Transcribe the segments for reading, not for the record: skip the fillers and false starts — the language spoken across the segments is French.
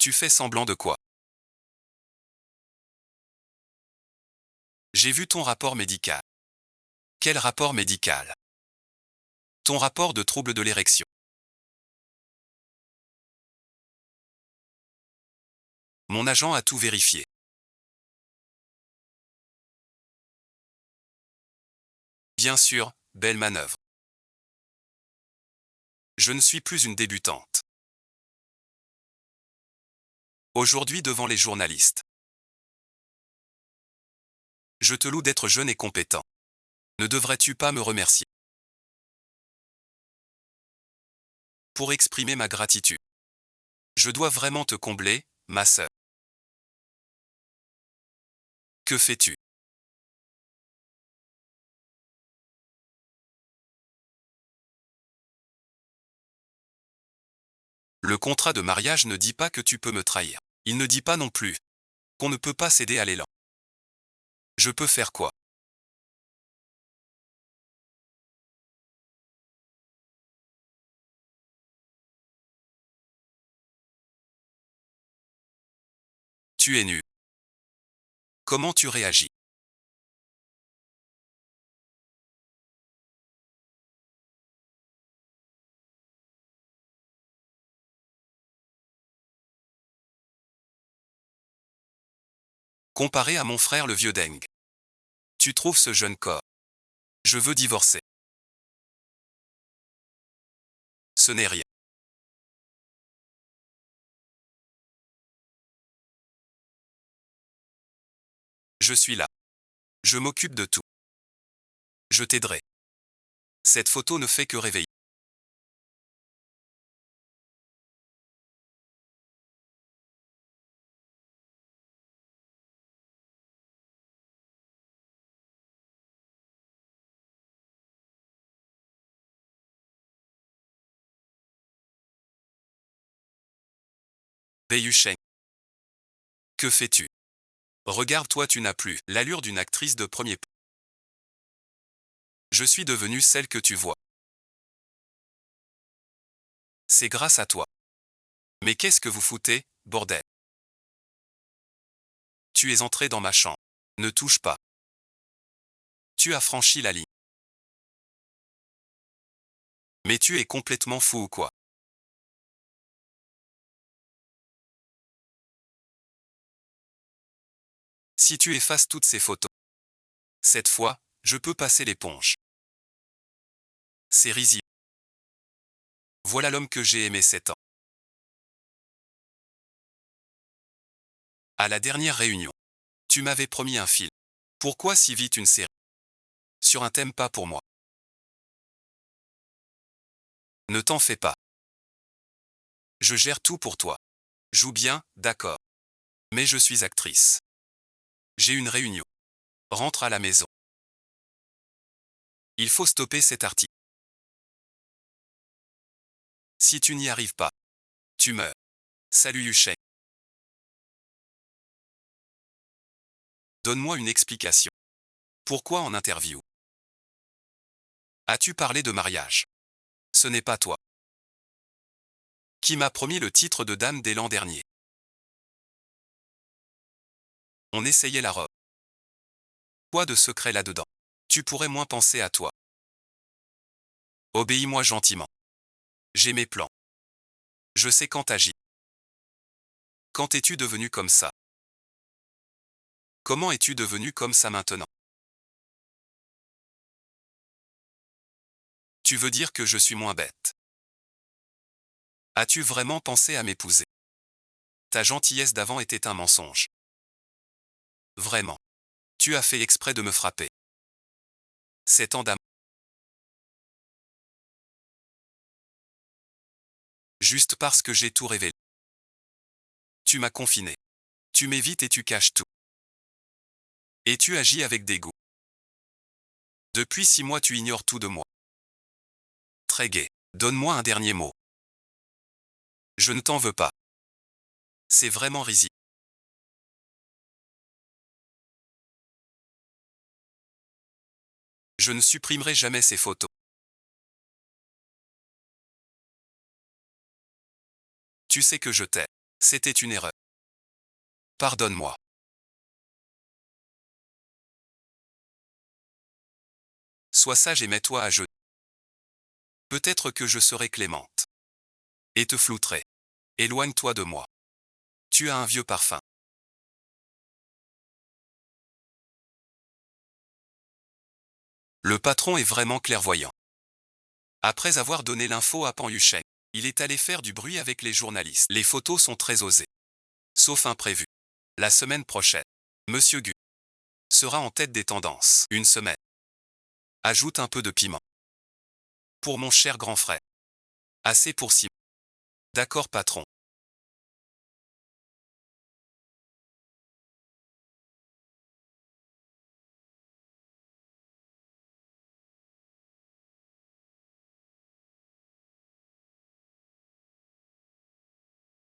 Tu fais semblant de quoi? J'ai vu ton rapport médical. Quel rapport médical? Ton rapport de trouble de l'érection. Mon agent a tout vérifié. Bien sûr, belle manœuvre. Je ne suis plus une débutante. Aujourd'hui devant les journalistes. Je te loue d'être jeune et compétent. Ne devrais-tu pas me remercier? Pour exprimer ma gratitude. Je dois vraiment te combler, ma sœur. Que fais-tu? Le contrat de mariage ne dit pas que tu peux me trahir. Il ne dit pas non plus qu'on ne peut pas céder à l'élan. Je peux faire quoi? Tu es nu. Comment tu réagis? Comparé à mon frère le vieux Deng. Tu trouves ce jeune corps? Je veux divorcer. Ce n'est rien. Je suis là. Je m'occupe de tout. Je t'aiderai. Cette photo ne fait que réveiller. Bei Sheng. Que fais-tu? Regarde-toi, tu n'as plus l'allure d'une actrice de premier plan. Je suis devenue celle que tu vois. C'est grâce à toi. Mais qu'est-ce que vous foutez, bordel? Tu es entré dans ma chambre. Ne touche pas. Tu as franchi la ligne. Mais tu es complètement fou ou quoi? Si tu effaces toutes ces photos, cette fois, je peux passer l'éponge. C'est risible. Voilà l'homme que j'ai aimé 7 ans. À la dernière réunion, tu m'avais promis un film. Pourquoi si vite une série? Sur un thème pas pour moi. Ne t'en fais pas. Je gère tout pour toi. Joue bien, d'accord. Mais je suis actrice. J'ai une réunion. Rentre à la maison. Il faut stopper cet article. Si tu n'y arrives pas, tu meurs. Salut Yusheng. Donne-moi une explication. Pourquoi en interview? As-tu parlé de mariage? Ce n'est pas toi. Qui m'a promis le titre de dame dès l'an dernier? On essayait la robe. Quoi de secret là-dedans? Tu pourrais moins penser à toi. Obéis-moi gentiment. J'ai mes plans. Je sais quand agir. Quand es-tu devenu comme ça? Comment es-tu devenu comme ça maintenant? Tu veux dire que je suis moins bête? As-tu vraiment pensé à m'épouser? Ta gentillesse d'avant était un mensonge. Vraiment. Tu as fait exprès de me frapper. C'est tant d'amour. Juste parce que j'ai tout révélé. Tu m'as confiné. Tu m'évites et tu caches tout. Et tu agis avec dégoût. Depuis 6 mois tu ignores tout de moi. Très gai. Donne-moi un dernier mot. Je ne t'en veux pas. C'est vraiment risible. Je ne supprimerai jamais ces photos. Tu sais que je t'aime. C'était une erreur. Pardonne-moi. Sois sage et mets-toi à genoux. Peut-être que je serai clémente. Et te flouterai. Éloigne-toi de moi. Tu as un vieux parfum. Le patron est vraiment clairvoyant. Après avoir donné l'info à Pan Yusheng, il est allé faire du bruit avec les journalistes. Les photos sont très osées. Sauf imprévu. La semaine prochaine, Monsieur Gu sera en tête des tendances. Une semaine. Ajoute un peu de piment. Pour mon cher grand frère. Assez pour 6 mois. D'accord patron.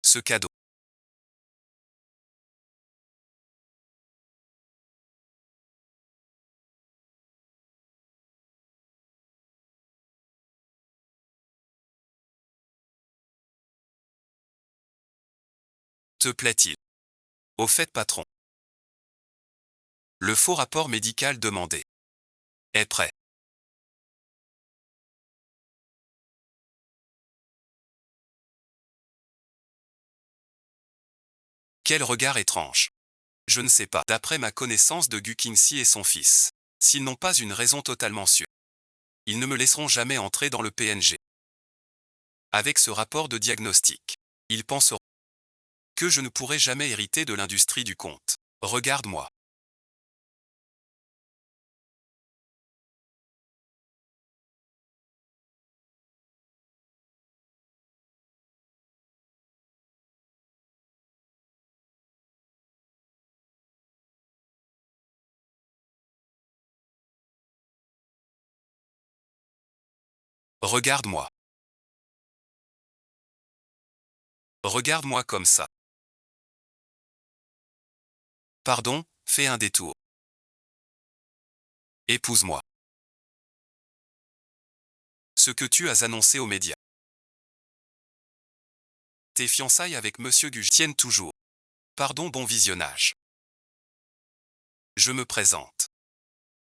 Ce cadeau. Te plaît-il? Au fait patron. Le faux rapport médical demandé est prêt. Quel regard étrange. Je ne sais pas. D'après ma connaissance de Gu Qingxi et son fils, s'ils n'ont pas une raison totalement sûre, ils ne me laisseront jamais entrer dans le PNG. Avec ce rapport de diagnostic, ils penseront que je ne pourrai jamais hériter de l'industrie du conte. Regarde-moi. Regarde-moi. Regarde-moi comme ça. Pardon, fais un détour. Épouse-moi. Ce que tu as annoncé aux médias. Tes fiançailles avec Monsieur Gu tiennent toujours. Pardon, bon visionnage. Je me présente.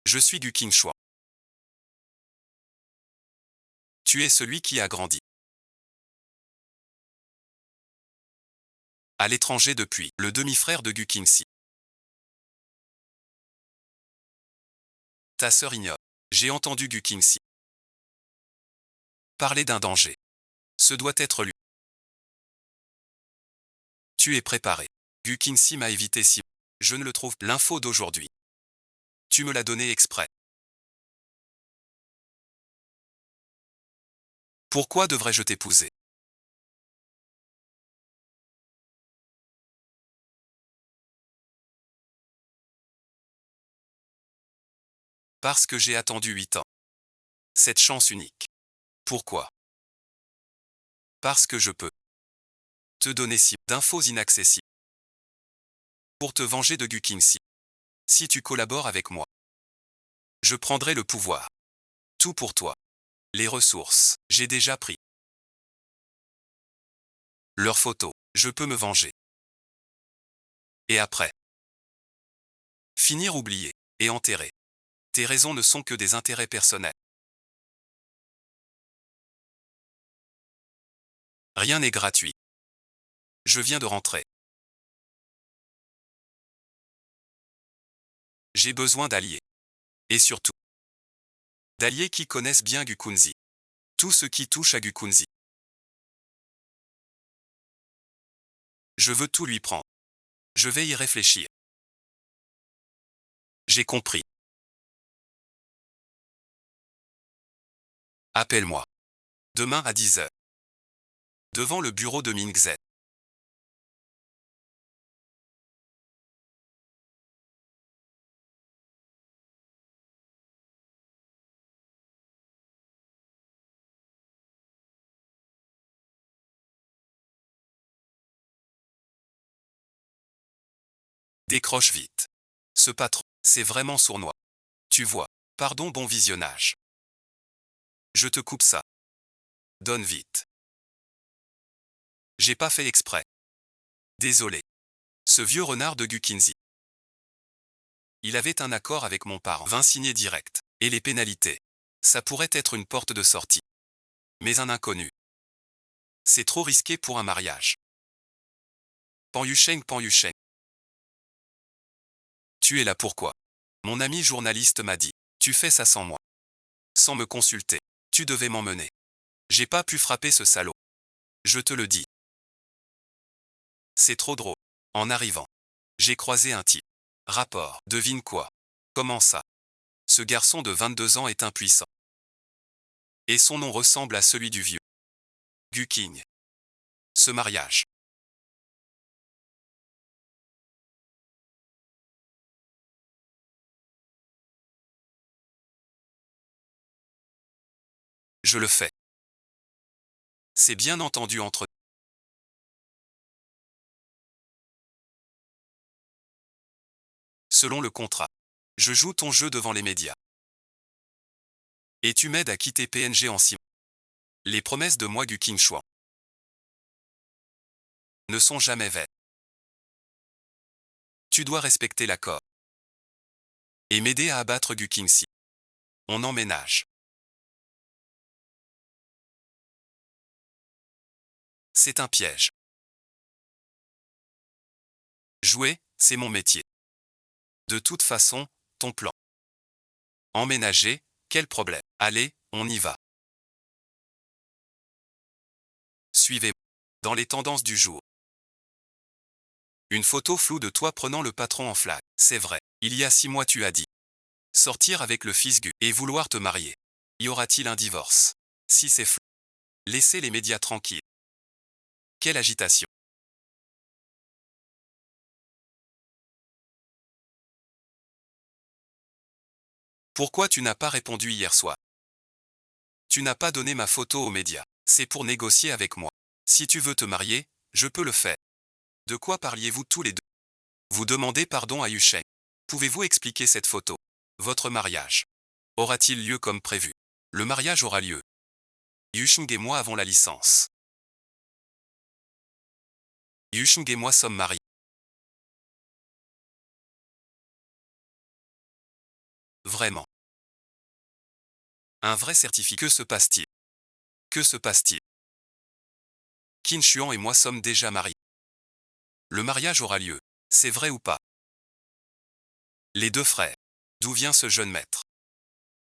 Je suis Gu Qingxuan. Tu es celui qui a grandi à l'étranger depuis, le demi-frère de Gu Qingxi. Ta sœur ignore. J'ai entendu Gu Qingxi parler d'un danger. Ce doit être lui. Tu es préparé. Gu Qingxi m'a évité si. Je ne le trouve. L'info d'aujourd'hui. Tu me l'as donné exprès. Pourquoi devrais-je t'épouser? Parce que j'ai attendu 8 ans. Cette chance unique. Pourquoi? Parce que je peux te donner si d'infos inaccessibles pour te venger de Gu Qingxi. Si tu collabores avec moi, je prendrai le pouvoir. Tout pour toi. Les ressources, j'ai déjà pris. Leurs photos, je peux me venger. Et après, finir oublié et enterré. Tes raisons ne sont que des intérêts personnels. Rien n'est gratuit. Je viens de rentrer. J'ai besoin d'alliés. Et surtout, d'alliés qui connaissent bien Gu Kunzi. Tout ce qui touche à Gu Kunzi. Je veux tout lui prendre. Je vais y réfléchir. J'ai compris. Appelle-moi. Demain à 10 heures. Devant le bureau de Mingzhen. Décroche vite. Ce patron, c'est vraiment sournois. Tu vois. Pardon, bon visionnage. Je te coupe ça. Donne vite. J'ai pas fait exprès. Désolé. Ce vieux renard de Gukinzi. Il avait un accord avec mon parent. 20 signés direct. Et les pénalités. Ça pourrait être une porte de sortie. Mais un inconnu. C'est trop risqué pour un mariage. Pan Yusheng. Tu es là pourquoi? Mon ami journaliste m'a dit. Tu fais ça sans moi. Sans me consulter. Tu devais m'emmener. J'ai pas pu frapper ce salaud. Je te le dis. C'est trop drôle. En arrivant, j'ai croisé un type. Rapport. Devine quoi? Comment ça? Ce garçon de 22 ans est impuissant. Et son nom ressemble à celui du vieux. Guking. Ce mariage. Je le fais. C'est bien entendu entre nous. Selon le contrat. Je joue ton jeu devant les médias. Et tu m'aides à quitter PNG en 6 mois. Les promesses de moi Guking Chuan ne sont jamais vaines. Tu dois respecter l'accord. Et m'aider à abattre Guking Si. On emménage. C'est un piège. Jouer, c'est mon métier. De toute façon, ton plan. Emménager, quel problème? Allez, on y va. Suivez-moi. Dans les tendances du jour. Une photo floue de toi prenant le patron en flag. C'est vrai. Il y a 6 mois tu as dit. Sortir avec le fils Gu et vouloir te marier. Y aura-t-il un divorce? Si c'est flou. Laissez les médias tranquilles. Quelle agitation. Pourquoi tu n'as pas répondu hier soir? Tu n'as pas donné ma photo aux médias. C'est pour négocier avec moi. Si tu veux te marier, je peux le faire. De quoi parliez-vous tous les deux? Vous demandez pardon à Yusheng. Pouvez-vous expliquer cette photo? Votre mariage aura-t-il lieu comme prévu? Le mariage aura lieu. Yusheng et moi avons la licence. Yusheng et moi sommes mariés. Vraiment. Un vrai certificat. Que se passe-t-il? Que se passe-t-il? Qin Xuan et moi sommes déjà mariés. Le mariage aura lieu. C'est vrai ou pas? Les deux frères. D'où vient ce jeune maître?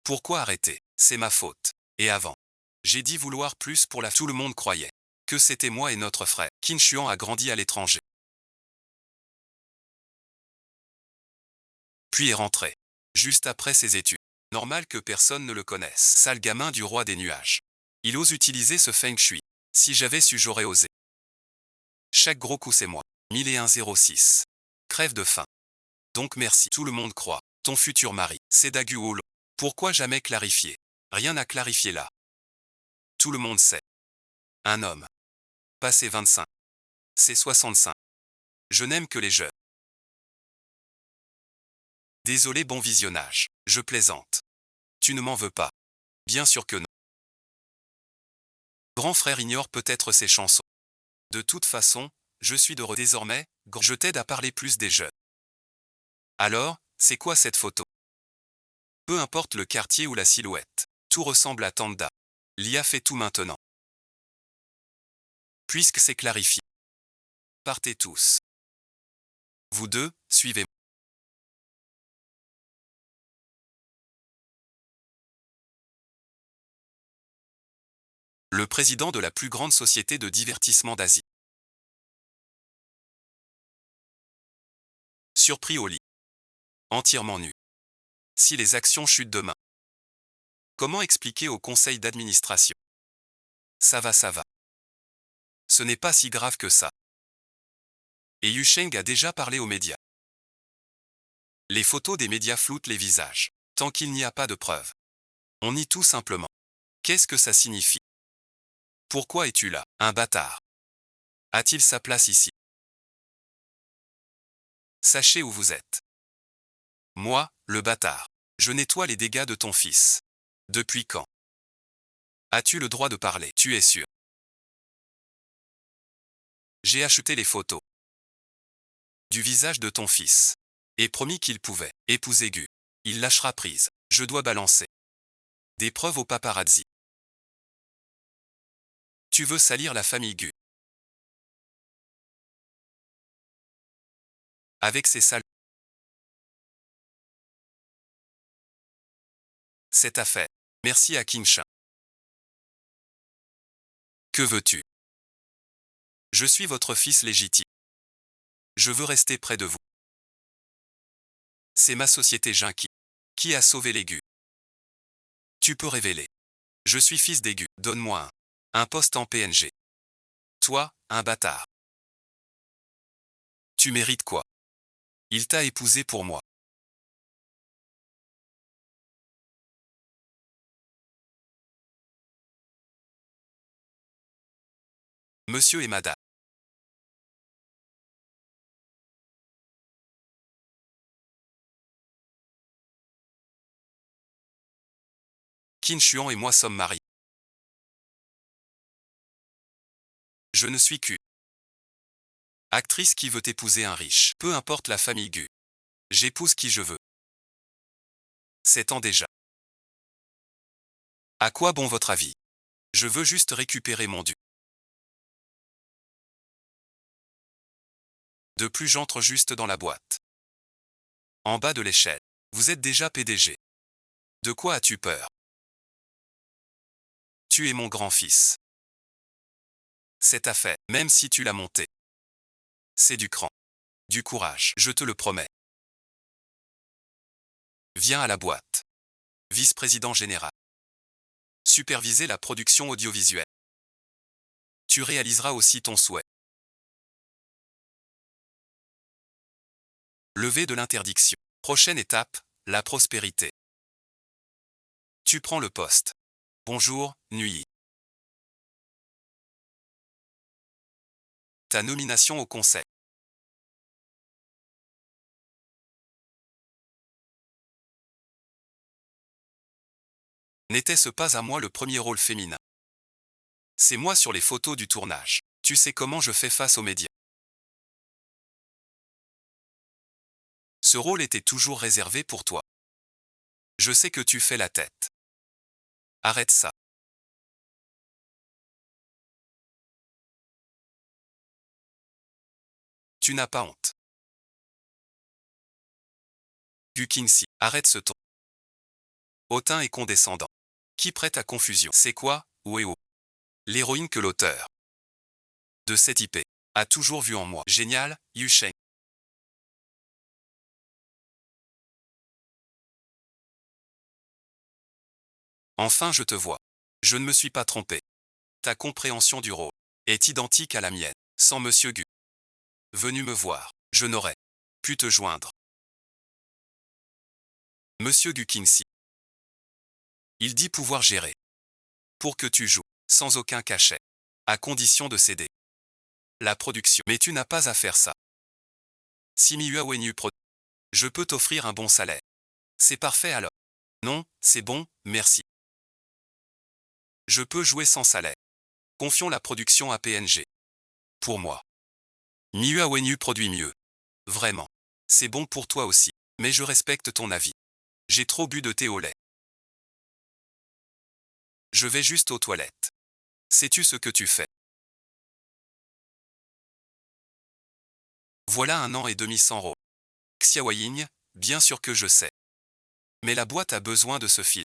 Pourquoi arrêter? C'est ma faute. Et avant. J'ai dit vouloir plus pour la... Tout le monde croyait que c'était moi et notre frère. Qin Xuan a grandi à l'étranger. Puis est rentré. Juste après ses études. Normal que personne ne le connaisse. Sale gamin du roi des nuages. Il ose utiliser ce feng shui. Si j'avais su, j'aurais osé. Chaque gros coup c'est moi. 1001-06. Crève de faim. Donc merci. Tout le monde croit. Ton futur mari, c'est Daguolo. Pourquoi jamais clarifier? Rien à clarifier là. Tout le monde sait. Un homme. Passé 25. C'est 65. Je n'aime que les jeunes. Désolé, bon visionnage. Je plaisante. Tu ne m'en veux pas. Bien sûr que non. Grand frère ignore peut-être ses chansons. De toute façon, je suis désormais, je t'aide à parler plus des jeunes. Alors, c'est quoi cette photo? Peu importe le quartier ou la silhouette. Tout ressemble à Tanda. L'IA fait tout maintenant. Puisque c'est clarifié. Partez tous. Vous deux, suivez-moi. Le président de la plus grande société de divertissement d'Asie. Surpris au lit. Entièrement nu. Si les actions chutent demain. Comment expliquer au conseil d'administration? Ça va. Ce n'est pas si grave que ça. Et Yusheng a déjà parlé aux médias. Les photos des médias floutent les visages. Tant qu'il n'y a pas de preuves. On nie tout simplement. Qu'est-ce que ça signifie? Pourquoi es-tu là? Un bâtard. A-t-il sa place ici? Sachez où vous êtes. Moi, le bâtard. Je nettoie les dégâts de ton fils. Depuis quand? As-tu le droit de parler? Tu es sûr? J'ai acheté les photos. du visage de ton fils. Et promis qu'il pouvait épouser Gu. Il lâchera prise. Je dois balancer des preuves au paparazzi. Tu veux salir la famille Gu. Avec ces sales. Cette affaire. Merci à Kinsha. Que veux-tu? Je suis votre fils légitime. Je veux rester près de vous. C'est ma société Jinki qui a sauvé les Gu. Tu peux révéler. Je suis fils des Gu. Donne-moi un poste en PNG. Toi, un bâtard. Tu mérites quoi? Il t'a épousé pour moi. Monsieur et madame. Qin Xuan et moi sommes mariés. Je ne suis qu'une actrice qui veut épouser un riche. Peu importe la famille Gu. J'épouse qui je veux. 7 ans déjà. À quoi bon votre avis? Je veux juste récupérer mon dû. De plus j'entre juste dans la boîte. En bas de l'échelle. Vous êtes déjà PDG. De quoi as-tu peur? Tu es mon grand-fils. Cette affaire, même si tu l'as montée, c'est du cran. Du courage, je te le promets. Viens à la boîte. Vice-président général. Superviser la production audiovisuelle. Tu réaliseras aussi ton souhait. Levée de l'interdiction. Prochaine étape, la prospérité. Tu prends le poste. Bonjour, Nuyi. Ta nomination au conseil. N'était-ce pas à moi le premier rôle féminin? C'est moi sur les photos du tournage. Tu sais comment je fais face aux médias. Ce rôle était toujours réservé pour toi. Je sais que tu fais la tête. Arrête ça. Tu n'as pas honte. Gu Qinxi, arrête ce ton hautain et condescendant. Qui prête à confusion? C'est quoi, Weo? L'héroïne que l'auteur de cette IP a toujours vu en moi. Génial, Yu Sheng. Enfin je te vois. Je ne me suis pas trompé. Ta compréhension du rôle est identique à la mienne. Sans Monsieur Gu venu me voir, je n'aurais pu te joindre. Monsieur Gu Qinxi. Il dit pouvoir gérer. Pour que tu joues, sans aucun cachet. À condition de céder la production. Mais tu n'as pas à faire ça. Si Miua Wenyu Pro. Je peux t'offrir un bon salaire. C'est parfait alors. Non, c'est bon, merci. Je peux jouer sans salaire. Confions la production à PNG. Pour moi. Miua Wenyu produit mieux. Vraiment. C'est bon pour toi aussi. Mais je respecte ton avis. J'ai trop bu de thé au lait. Je vais juste aux toilettes. Sais-tu ce que tu fais? Voilà 1 an et demi sans rôle. Xiaoying, bien sûr que je sais. Mais la boîte a besoin de ce film.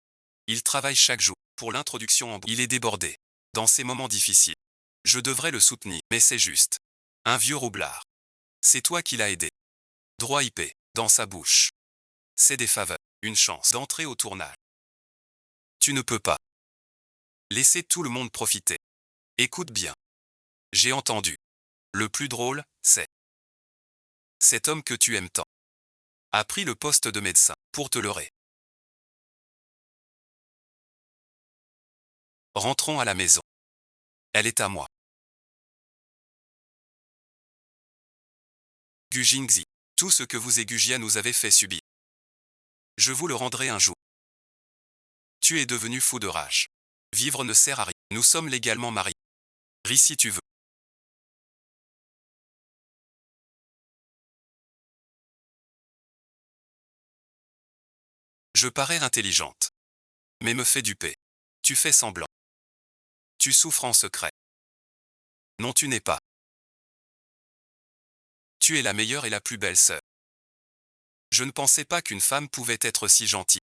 Il travaille chaque jour pour l'introduction en bourse. Il est débordé. Dans ces moments difficiles. Je devrais le soutenir, mais c'est juste. Un vieux roublard. C'est toi qui l'as aidé. Droit IP, dans sa bouche. C'est des faveurs, une chance d'entrer au tournage. Tu ne peux pas laisser tout le monde profiter. Écoute bien. J'ai entendu. Le plus drôle, c'est cet homme que tu aimes tant a pris le poste de médecin pour te leurrer. Rentrons à la maison. Elle est à moi. Gu Jingzi. Tout ce que vous et Gujia nous avez fait subir. Je vous le rendrai un jour. Tu es devenu fou de rage. Vivre ne sert à rien. Nous sommes légalement mariés. Ris si tu veux. Je parais intelligente. Mais me fais duper. Tu fais semblant. Tu souffres en secret. Non, tu n'es pas. Tu es la meilleure et la plus belle sœur. Je ne pensais pas qu'une femme pouvait être si gentille.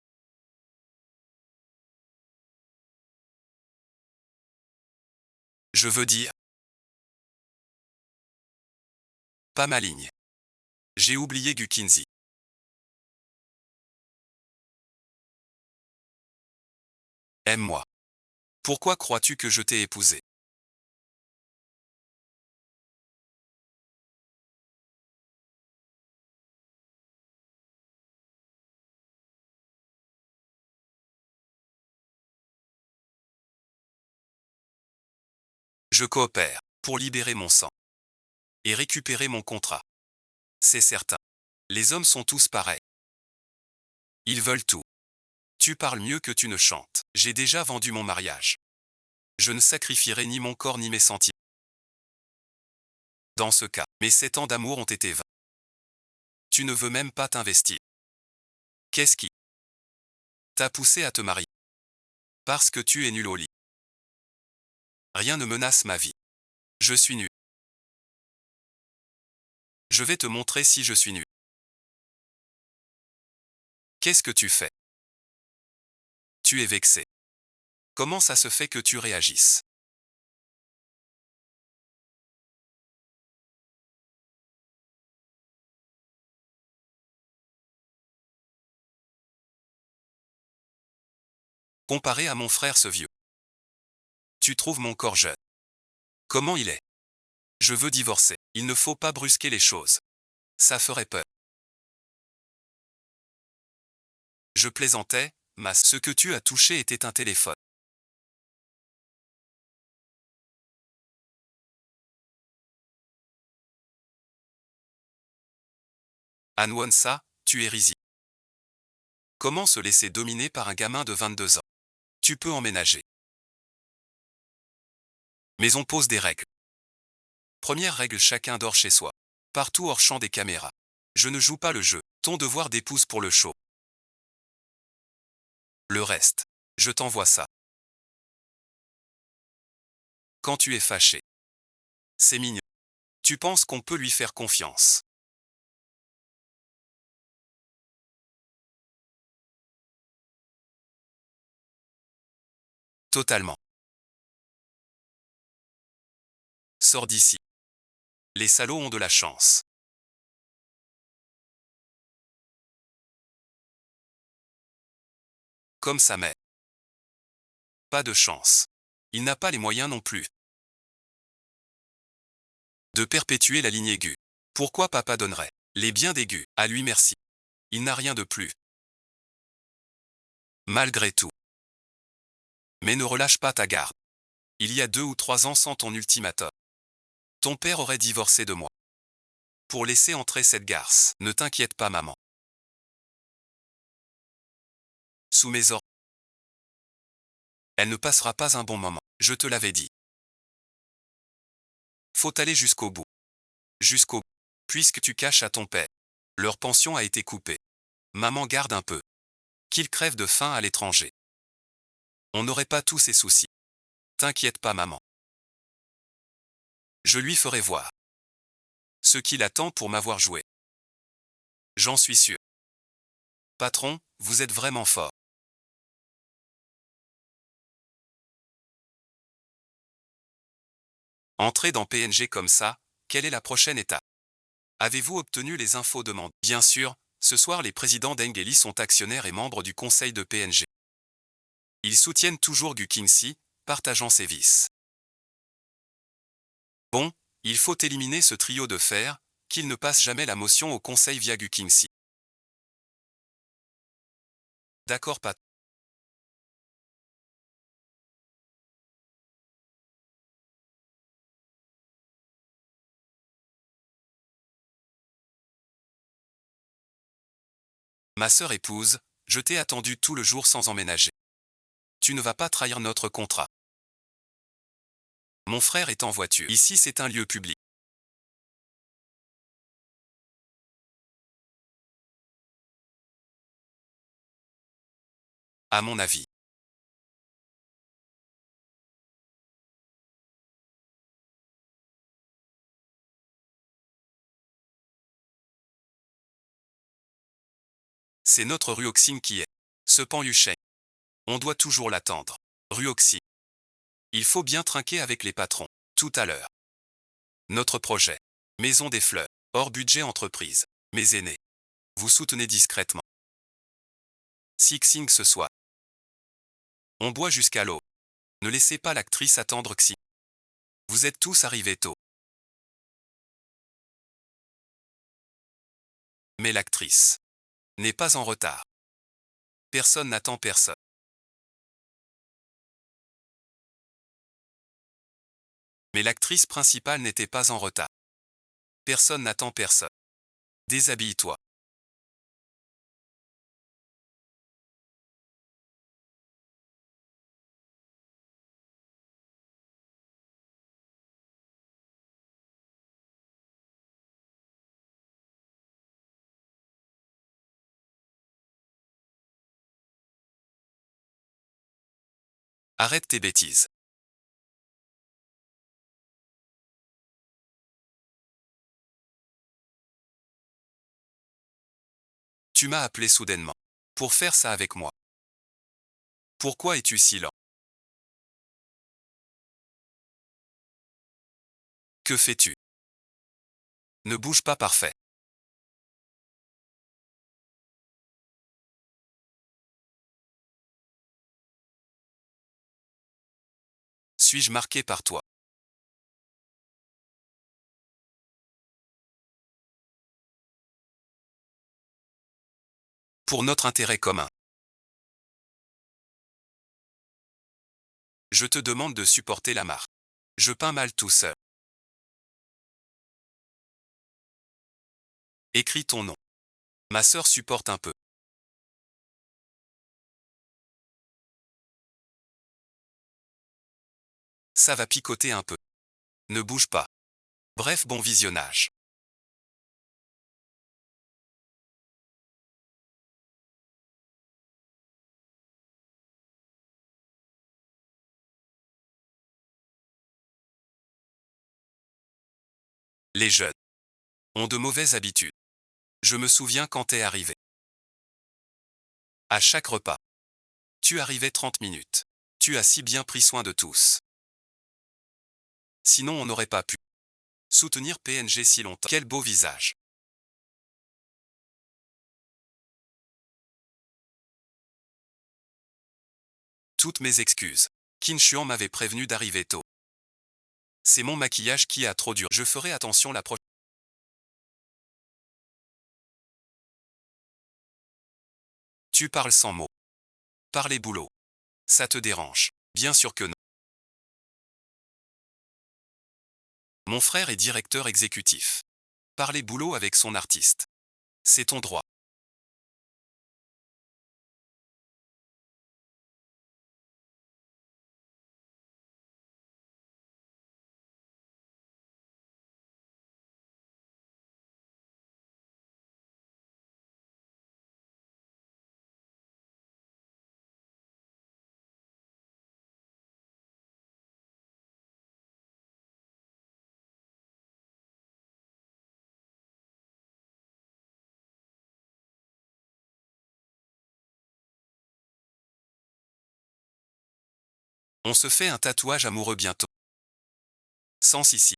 Je veux dire, pas maligne. J'ai oublié Gu Kinsey. Aime-moi. Pourquoi crois-tu que je t'ai épousé? Je coopère pour libérer mon sang et récupérer mon contrat. C'est certain. Les hommes sont tous pareils. Ils veulent tout. Tu parles mieux que tu ne chantes. J'ai déjà vendu mon mariage. Je ne sacrifierai ni mon corps ni mes sentiments. Dans ce cas, mes 7 ans d'amour ont été vains. Tu ne veux même pas t'investir. Qu'est-ce qui t'a poussé à te marier? Parce que tu es nul au lit. Rien ne menace ma vie. Je suis nul. Je vais te montrer si je suis nul. Qu'est-ce que tu fais? Tu es vexé. Comment ça se fait que tu réagisses? Comparé à mon frère ce vieux. Tu trouves mon corps jeune. Comment il est? Je veux divorcer. Il ne faut pas brusquer les choses. Ça ferait peur. Je plaisantais, mais ce que tu as touché était un téléphone. Anwansa, tu es risible. Comment se laisser dominer par un gamin de 22 ans? Tu peux emménager. Mais on pose des règles. Première règle, chacun dort chez soi. Partout hors champ des caméras. Je ne joue pas le jeu. Ton devoir d'épouse pour le show. Le reste. Je t'envoie ça. Quand tu es fâché. C'est mignon. Tu penses qu'on peut lui faire confiance? Totalement. Sors d'ici. Les salauds ont de la chance. Comme sa mère. Pas de chance. Il n'a pas les moyens non plus. De perpétuer la ligne aiguë. Pourquoi papa donnerait les biens d'aigu à lui? Merci. Il n'a rien de plus. Malgré tout. Mais ne relâche pas ta garde. Il y a 2 ou 3 ans sans ton ultimatum. Ton père aurait divorcé de moi. Pour laisser entrer cette garce. Ne t'inquiète pas, maman. Sous mes ordres. Elle ne passera pas un bon moment. Je te l'avais dit. Faut aller jusqu'au bout. Jusqu'au bout. Puisque tu caches à ton père. Leur pension a été coupée. Maman garde un peu. Qu'il crève de faim à l'étranger. On n'aurait pas tous ces soucis. T'inquiète pas, maman. Je lui ferai voir ce qu'il attend pour m'avoir joué. J'en suis sûr. Patron, vous êtes vraiment fort. Entrez dans PNG comme ça, quelle est la prochaine étape? Avez-vous obtenu les infos demandées? Bien sûr, ce soir les présidents d'Engeli sont actionnaires et membres du conseil de PNG. Ils soutiennent toujours Gu Kinsey, partageant ses vices. Bon, il faut éliminer ce trio de fer, qu'il ne passe jamais la motion au conseil via Gu Kinsey. D'accord, patron. Ma sœur épouse, je t'ai attendu tout le jour sans emménager. Tu ne vas pas trahir notre contrat. Mon frère est en voiture. Ici c'est un lieu public. à mon avis. C'est notre Ruoxin qui est. Ce Pan Yusheng. On doit toujours l'attendre. Ruoxin. Il faut bien trinquer avec les patrons. Tout à l'heure. Notre projet. Maison des fleurs. Hors budget entreprise. Mes aînés. Vous soutenez discrètement. Sixing ce soir. On boit jusqu'à l'eau. Ne laissez pas l'actrice attendre Xi. Vous êtes tous arrivés tôt. Mais l'actrice n'est pas en retard. Personne n'attend personne. Mais l'actrice principale n'était pas en retard. Personne n'attend personne. Déshabille-toi. Arrête tes bêtises. Tu m'as appelé soudainement. Pour faire ça avec moi. Pourquoi es-tu si lent? Que fais-tu? Ne bouge pas parfait. Suis-je marqué par toi? Pour notre intérêt commun. Je te demande de supporter la marque. Je peins mal tout seul. Écris ton nom. Ma sœur supporte un peu. Ça va picoter un peu. Ne bouge pas. Bref, bon visionnage. Les jeunes ont de mauvaises habitudes. Je me souviens quand t'es arrivé. À chaque repas. Tu arrivais 30 minutes. Tu as si bien pris soin de tous. Sinon on n'aurait pas pu soutenir PNG si longtemps. Quel beau visage. Toutes mes excuses. Qin Xuan m'avait prévenu d'arriver tôt. C'est mon maquillage qui a trop duré. Je ferai attention la prochaine. Tu parles sans mots. Parler boulot. Ça te dérange? Bien sûr que non. Mon frère est directeur exécutif. Parler boulot avec son artiste. C'est ton droit. On se fait un tatouage amoureux bientôt. Sans ici.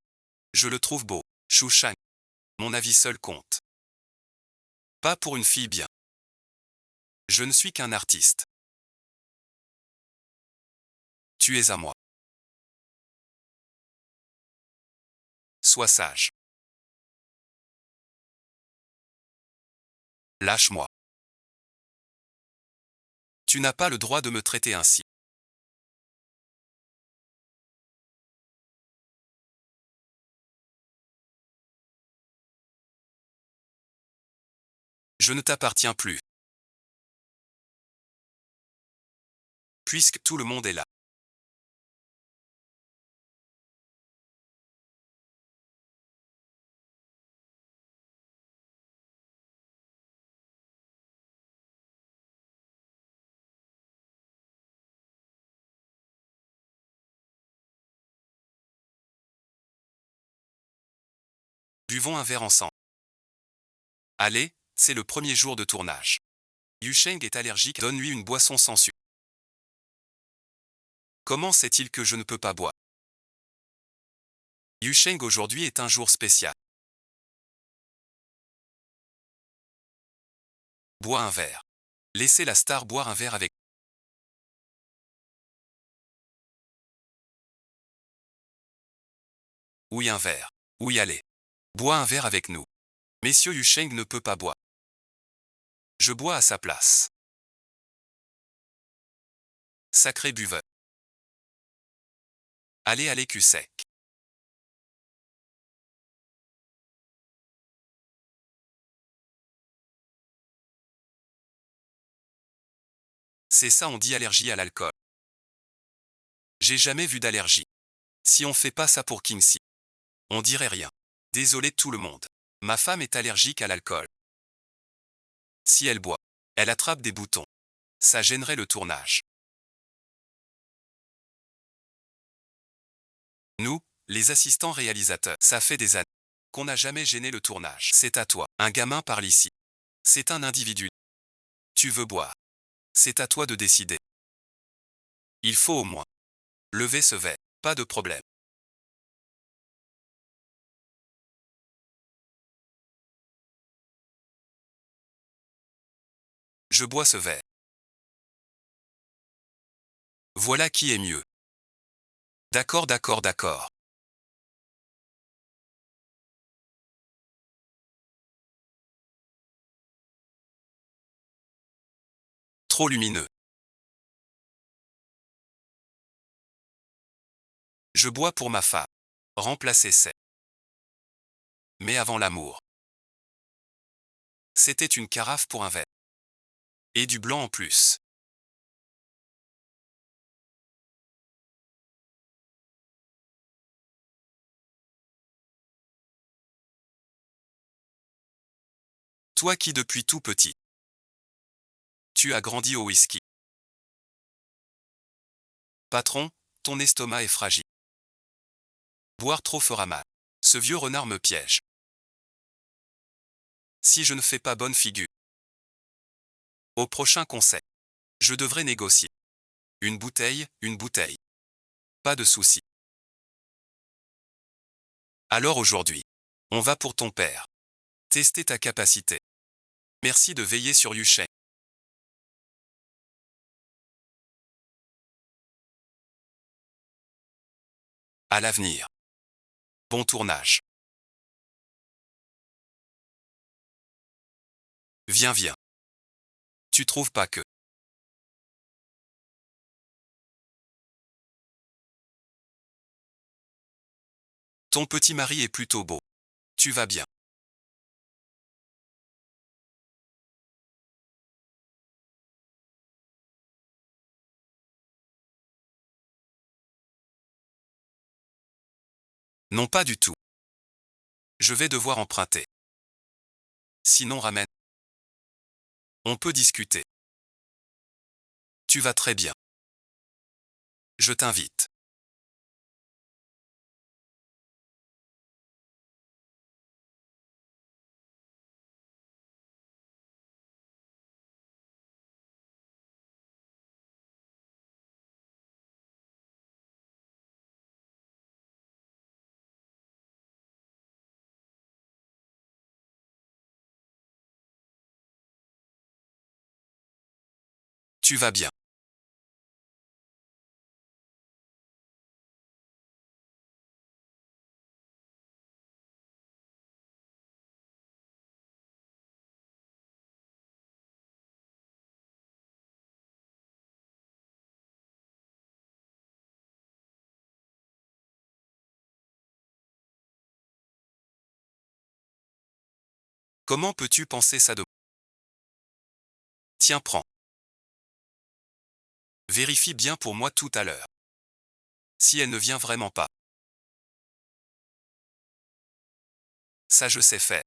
Je le trouve beau. Shu Shang. Mon avis seul compte. Pas pour une fille bien. Je ne suis qu'un artiste. Tu es à moi. Sois sage. Lâche-moi. Tu n'as pas le droit de me traiter ainsi. Je ne t'appartiens plus. Puisque tout le monde est là. Buvons un verre ensemble. Allez, c'est le premier jour de tournage. Yusheng est allergique, donne-lui une boisson sans sucre. Comment sait-il que je ne peux pas boire? Yusheng, aujourd'hui est un jour spécial. Bois un verre. Laissez la star boire un verre avec. Oui, un verre. Oui, allez. Bois un verre avec nous. Messieurs, Yusheng ne peut pas boire. Je bois à sa place. Sacré buveur. Allez, allez, cul sec. C'est ça, on dit allergie à l'alcool. J'ai jamais vu d'allergie. Si on fait pas ça pour Kingsley, on dirait rien. Désolé tout le monde. Ma femme est allergique à l'alcool. Si elle boit, elle attrape des boutons. Ça gênerait le tournage. Nous, les assistants réalisateurs, ça fait des années qu'on n'a jamais gêné le tournage. C'est à toi. Un gamin parle ici. C'est un individu. Tu veux boire. C'est à toi de décider. Il faut au moins lever ce verre. Pas de problème. Je bois ce verre. Voilà qui est mieux. D'accord, d'accord, d'accord. Trop lumineux. Je bois pour ma femme. Remplacer c'est. Mais avant l'amour. C'était une carafe pour un verre. Et du blanc en plus. Toi qui depuis tout petit, tu as grandi au whisky. Patron, ton estomac est fragile. Boire trop fera mal. Ce vieux renard me piège. Si je ne fais pas bonne figure. Au prochain conseil, je devrais négocier. Une bouteille, une bouteille. Pas de souci. Alors aujourd'hui, on va pour ton père. Tester ta capacité. Merci de veiller sur Yusheng. À l'avenir. Bon tournage. Viens, viens. Tu trouves pas que ton petit mari est plutôt beau. Tu vas bien. Non, pas du tout. Je vais devoir emprunter. Sinon ramène. On peut discuter. Tu vas très bien. Je t'invite. Tu vas bien. Comment peux-tu penser ça de... Tiens, prends. Vérifie bien pour moi tout à l'heure. Si elle ne vient vraiment pas. Ça je sais faire.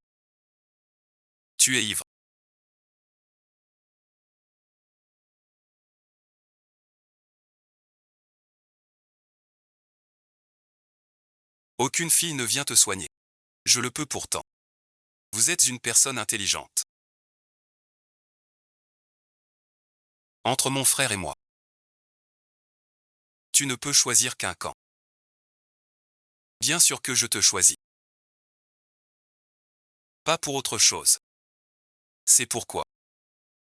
Tu es ivre. Aucune fille ne vient te soigner. Je le peux pourtant. Vous êtes une personne intelligente. Entre mon frère et moi. Tu ne peux choisir qu'un camp. Bien sûr que je te choisis. Pas pour autre chose. C'est pourquoi.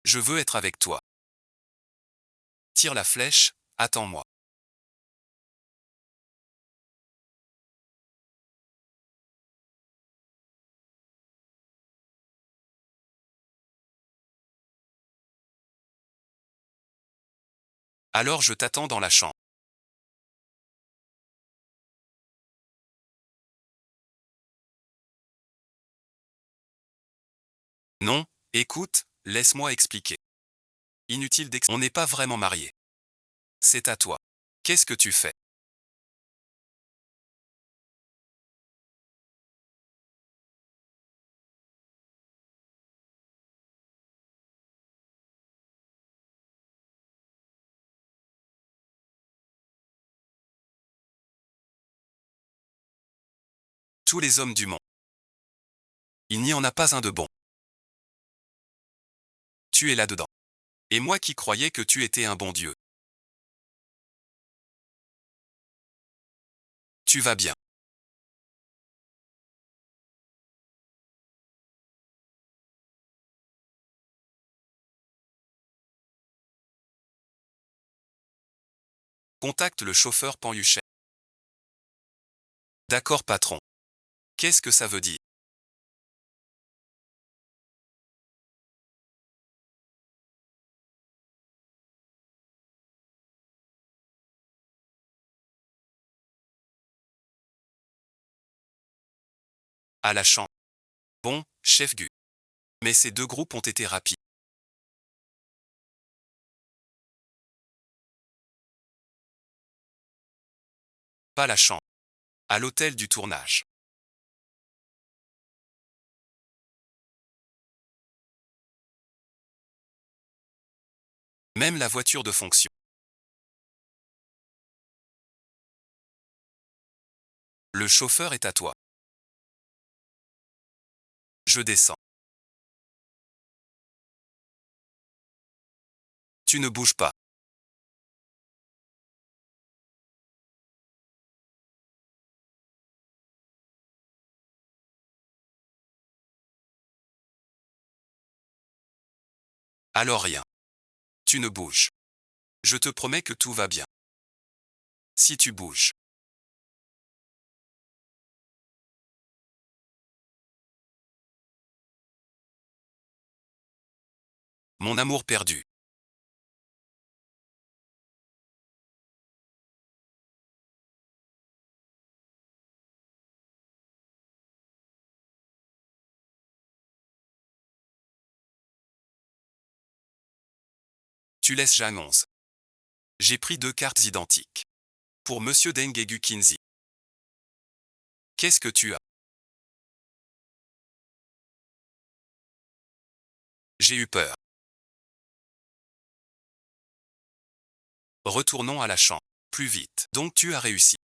Je veux être avec toi. Tire la flèche, attends-moi. Alors je t'attends dans la chambre. Non, écoute, laisse-moi expliquer. Inutile On n'est pas vraiment mariés. C'est à toi. Qu'est-ce que tu fais? Tous les hommes du monde. Il n'y en a pas un de bon. Tu es là-dedans. Et moi qui croyais que tu étais un bon Dieu. Tu vas bien. Contacte le chauffeur Panhuchet. D'accord patron. Qu'est-ce que ça veut dire? À la chambre. Bon, chef Gu. Mais ces deux groupes ont été rapides. Pas la chambre. À l'hôtel du tournage. Même la voiture de fonction. Le chauffeur est à toi. Je descends. Tu ne bouges pas. Alors rien. Tu ne bouges. Je te promets que tout va bien. Si tu bouges. Mon amour perdu. Tu laisses Jeanne 11. J'ai pris deux cartes identiques. Pour Monsieur Dengegu Kinzi. Qu'est-ce que tu as? J'ai eu peur. Retournons à la chambre. Plus vite. Donc tu as réussi.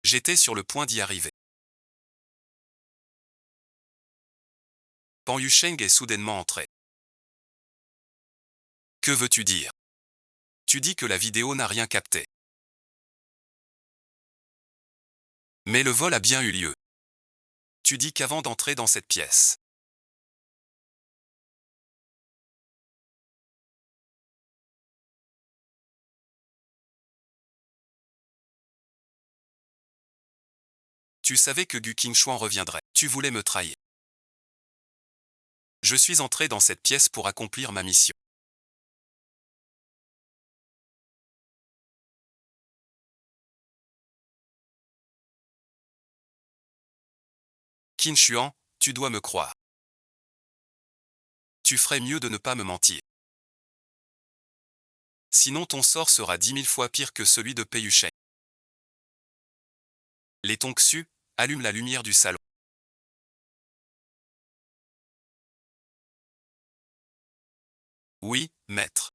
J'étais sur le point d'y arriver. Pan Yusheng est soudainement entré. Que veux-tu dire? Tu dis que la vidéo n'a rien capté. Mais le vol a bien eu lieu. Tu dis qu'avant d'entrer dans cette pièce. Tu savais que Gu Qingshuan reviendrait. Tu voulais me trahir. Je suis entré dans cette pièce pour accomplir ma mission. Qingshuan, tu dois me croire. Tu ferais mieux de ne pas me mentir. Sinon ton sort sera 10 000 fois pire que celui de Pei Yusheng. Les Tonxu, allume la lumière du salon. Oui, maître.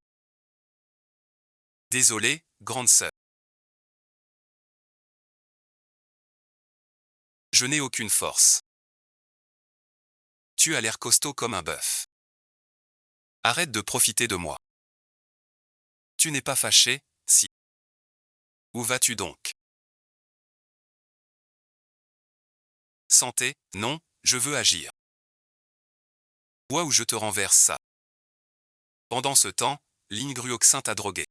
Désolé, grande sœur. Je n'ai aucune force. Tu as l'air costaud comme un bœuf. Arrête de profiter de moi. Tu n'es pas fâché, si. Où vas-tu donc? Santé, non, je veux agir. Bois ou je te renverse ça. Pendant ce temps, l'ingruoxin t'a drogué.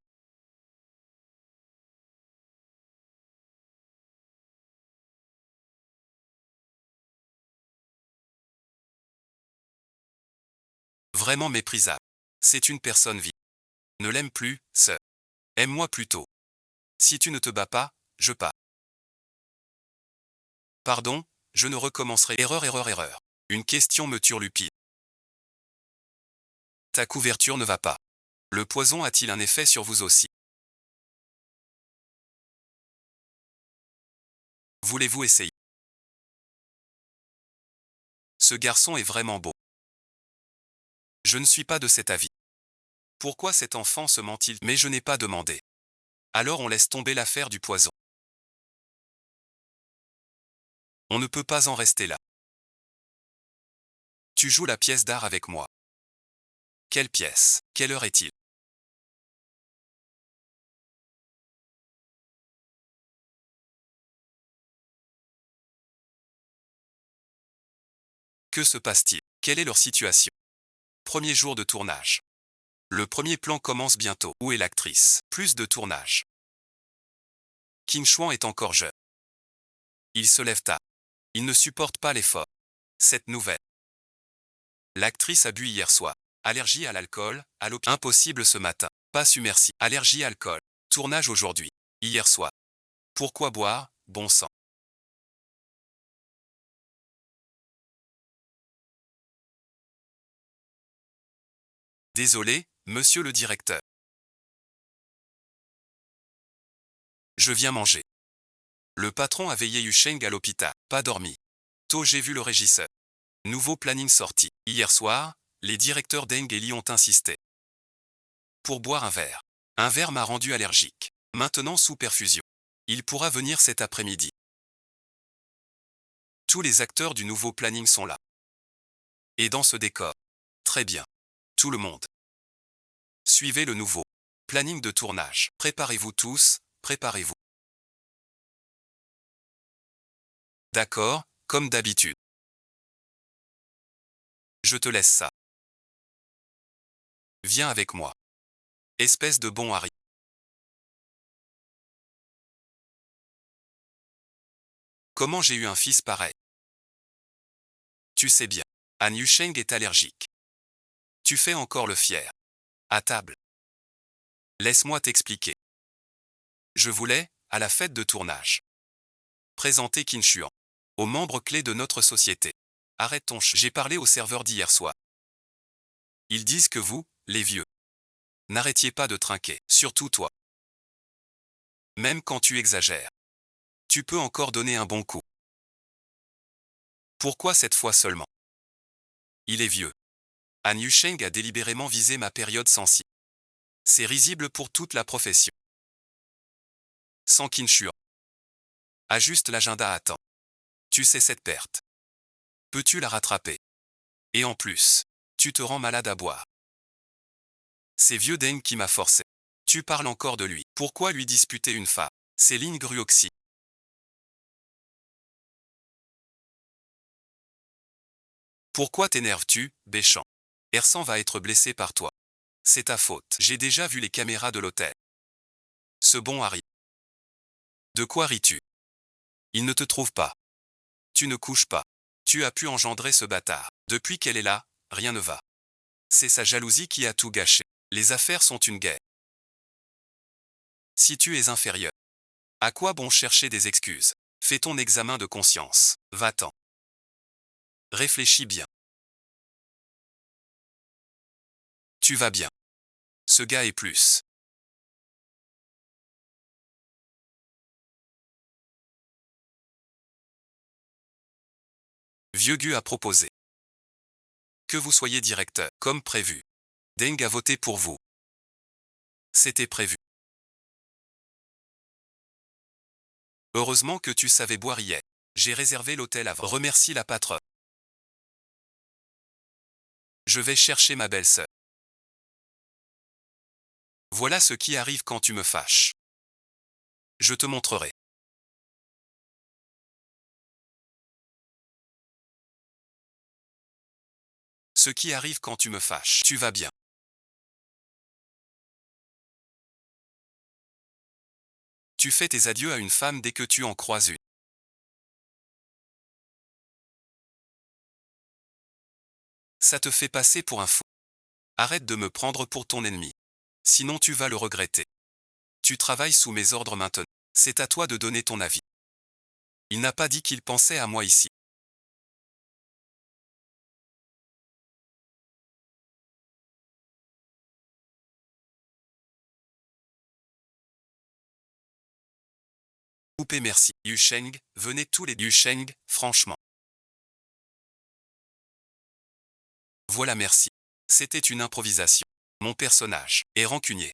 Vraiment méprisable. C'est une personne vive. Ne l'aime plus, sœur. Aime-moi plutôt. Si tu ne te bats pas, je pars. Pardon, je ne recommencerai. Erreur, erreur, erreur. Une question me turlupine. Ta couverture ne va pas. Le poison a-t-il un effet sur vous aussi? Voulez-vous essayer? Ce garçon est vraiment beau. Je ne suis pas de cet avis. Pourquoi cet enfant se ment-il? Mais je n'ai pas demandé. Alors on laisse tomber l'affaire du poison. On ne peut pas en rester là. Tu joues la pièce d'art avec moi. Quelle pièce? Quelle heure est-il? Que se passe-t-il? Quelle est leur situation? Premier jour de tournage. Le premier plan commence bientôt. Où est l'actrice? Plus de tournage. Kim Chuan est encore jeune. Il se lève tard. Il ne supporte pas l'effort. Cette nouvelle. L'actrice a bu hier soir. Allergie à l'alcool, à l'opium. Impossible ce matin. Pas su merci. Allergie alcool. Tournage aujourd'hui. Hier soir. Pourquoi boire, bon sang? Désolé, monsieur le directeur. Je viens manger. Le patron a veillé Yusheng à l'hôpital. Pas dormi. Tôt j'ai vu le régisseur. Nouveau planning sorti. Hier soir, les directeurs Deng et Li ont insisté. Pour boire un verre. Un verre m'a rendu allergique. Maintenant sous perfusion. Il pourra venir cet après-midi. Tous les acteurs du nouveau planning sont là. Et dans ce décor. Très bien. Tout le monde. Suivez le nouveau planning de tournage. Préparez-vous tous, préparez-vous. D'accord, comme d'habitude. Je te laisse ça. Viens avec moi. Espèce de bon Harry. Comment j'ai eu un fils pareil? Tu sais bien. Han Yusheng est allergique. Tu fais encore le fier. À table. Laisse-moi t'expliquer. Je voulais, à la fête de tournage, présenter Qin Shuan aux membres clés de notre société. Arrête ton J'ai parlé aux serveurs d'hier soir. Ils disent que vous, les vieux, n'arrêtiez pas de trinquer, surtout toi. Même quand tu exagères. Tu peux encore donner un bon coup. Pourquoi cette fois seulement? Il est vieux. Han Yusheng a délibérément visé ma période sensible. C'est risible pour toute la profession. Sans Qin Shuan. Ajuste l'agenda à temps. Tu sais cette perte. Peux-tu la rattraper? Et en plus, tu te rends malade à boire. C'est vieux Deng qui m'a forcé. Tu parles encore de lui. Pourquoi lui disputer une femme? Céline Gruoxy. Pourquoi t'énerves-tu, Béchamp? Ersan va être blessé par toi. C'est ta faute. J'ai déjà vu les caméras de l'hôtel. Ce bon Harry. De quoi ris-tu? Il ne te trouve pas. Tu ne couches pas. Tu as pu engendrer ce bâtard. Depuis qu'elle est là, rien ne va. C'est sa jalousie qui a tout gâché. Les affaires sont une guerre. Si tu es inférieur, à quoi bon chercher des excuses? Fais ton examen de conscience. Va-t'en. Réfléchis bien. Tu vas bien. Ce gars est plus. Vieux Gu a proposé que vous soyez directeur, comme prévu. Deng a voté pour vous. C'était prévu. Heureusement que tu savais boire hier. J'ai réservé l'hôtel avant. Remercie la patronne. Je vais chercher ma belle-sœur. Voilà ce qui arrive quand tu me fâches. Je te montrerai. Ce qui arrive quand tu me fâches. Tu vas bien. Tu fais tes adieux à une femme dès que tu en croises une. Ça te fait passer pour un fou. Arrête de me prendre pour ton ennemi. Sinon tu vas le regretter. Tu travailles sous mes ordres maintenant. C'est à toi de donner ton avis. Il n'a pas dit qu'il pensait à moi ici. Coupé merci. Yu Sheng, venez tous les Yu Sheng, franchement. Voilà merci. C'était une improvisation. Mon personnage est rancunier.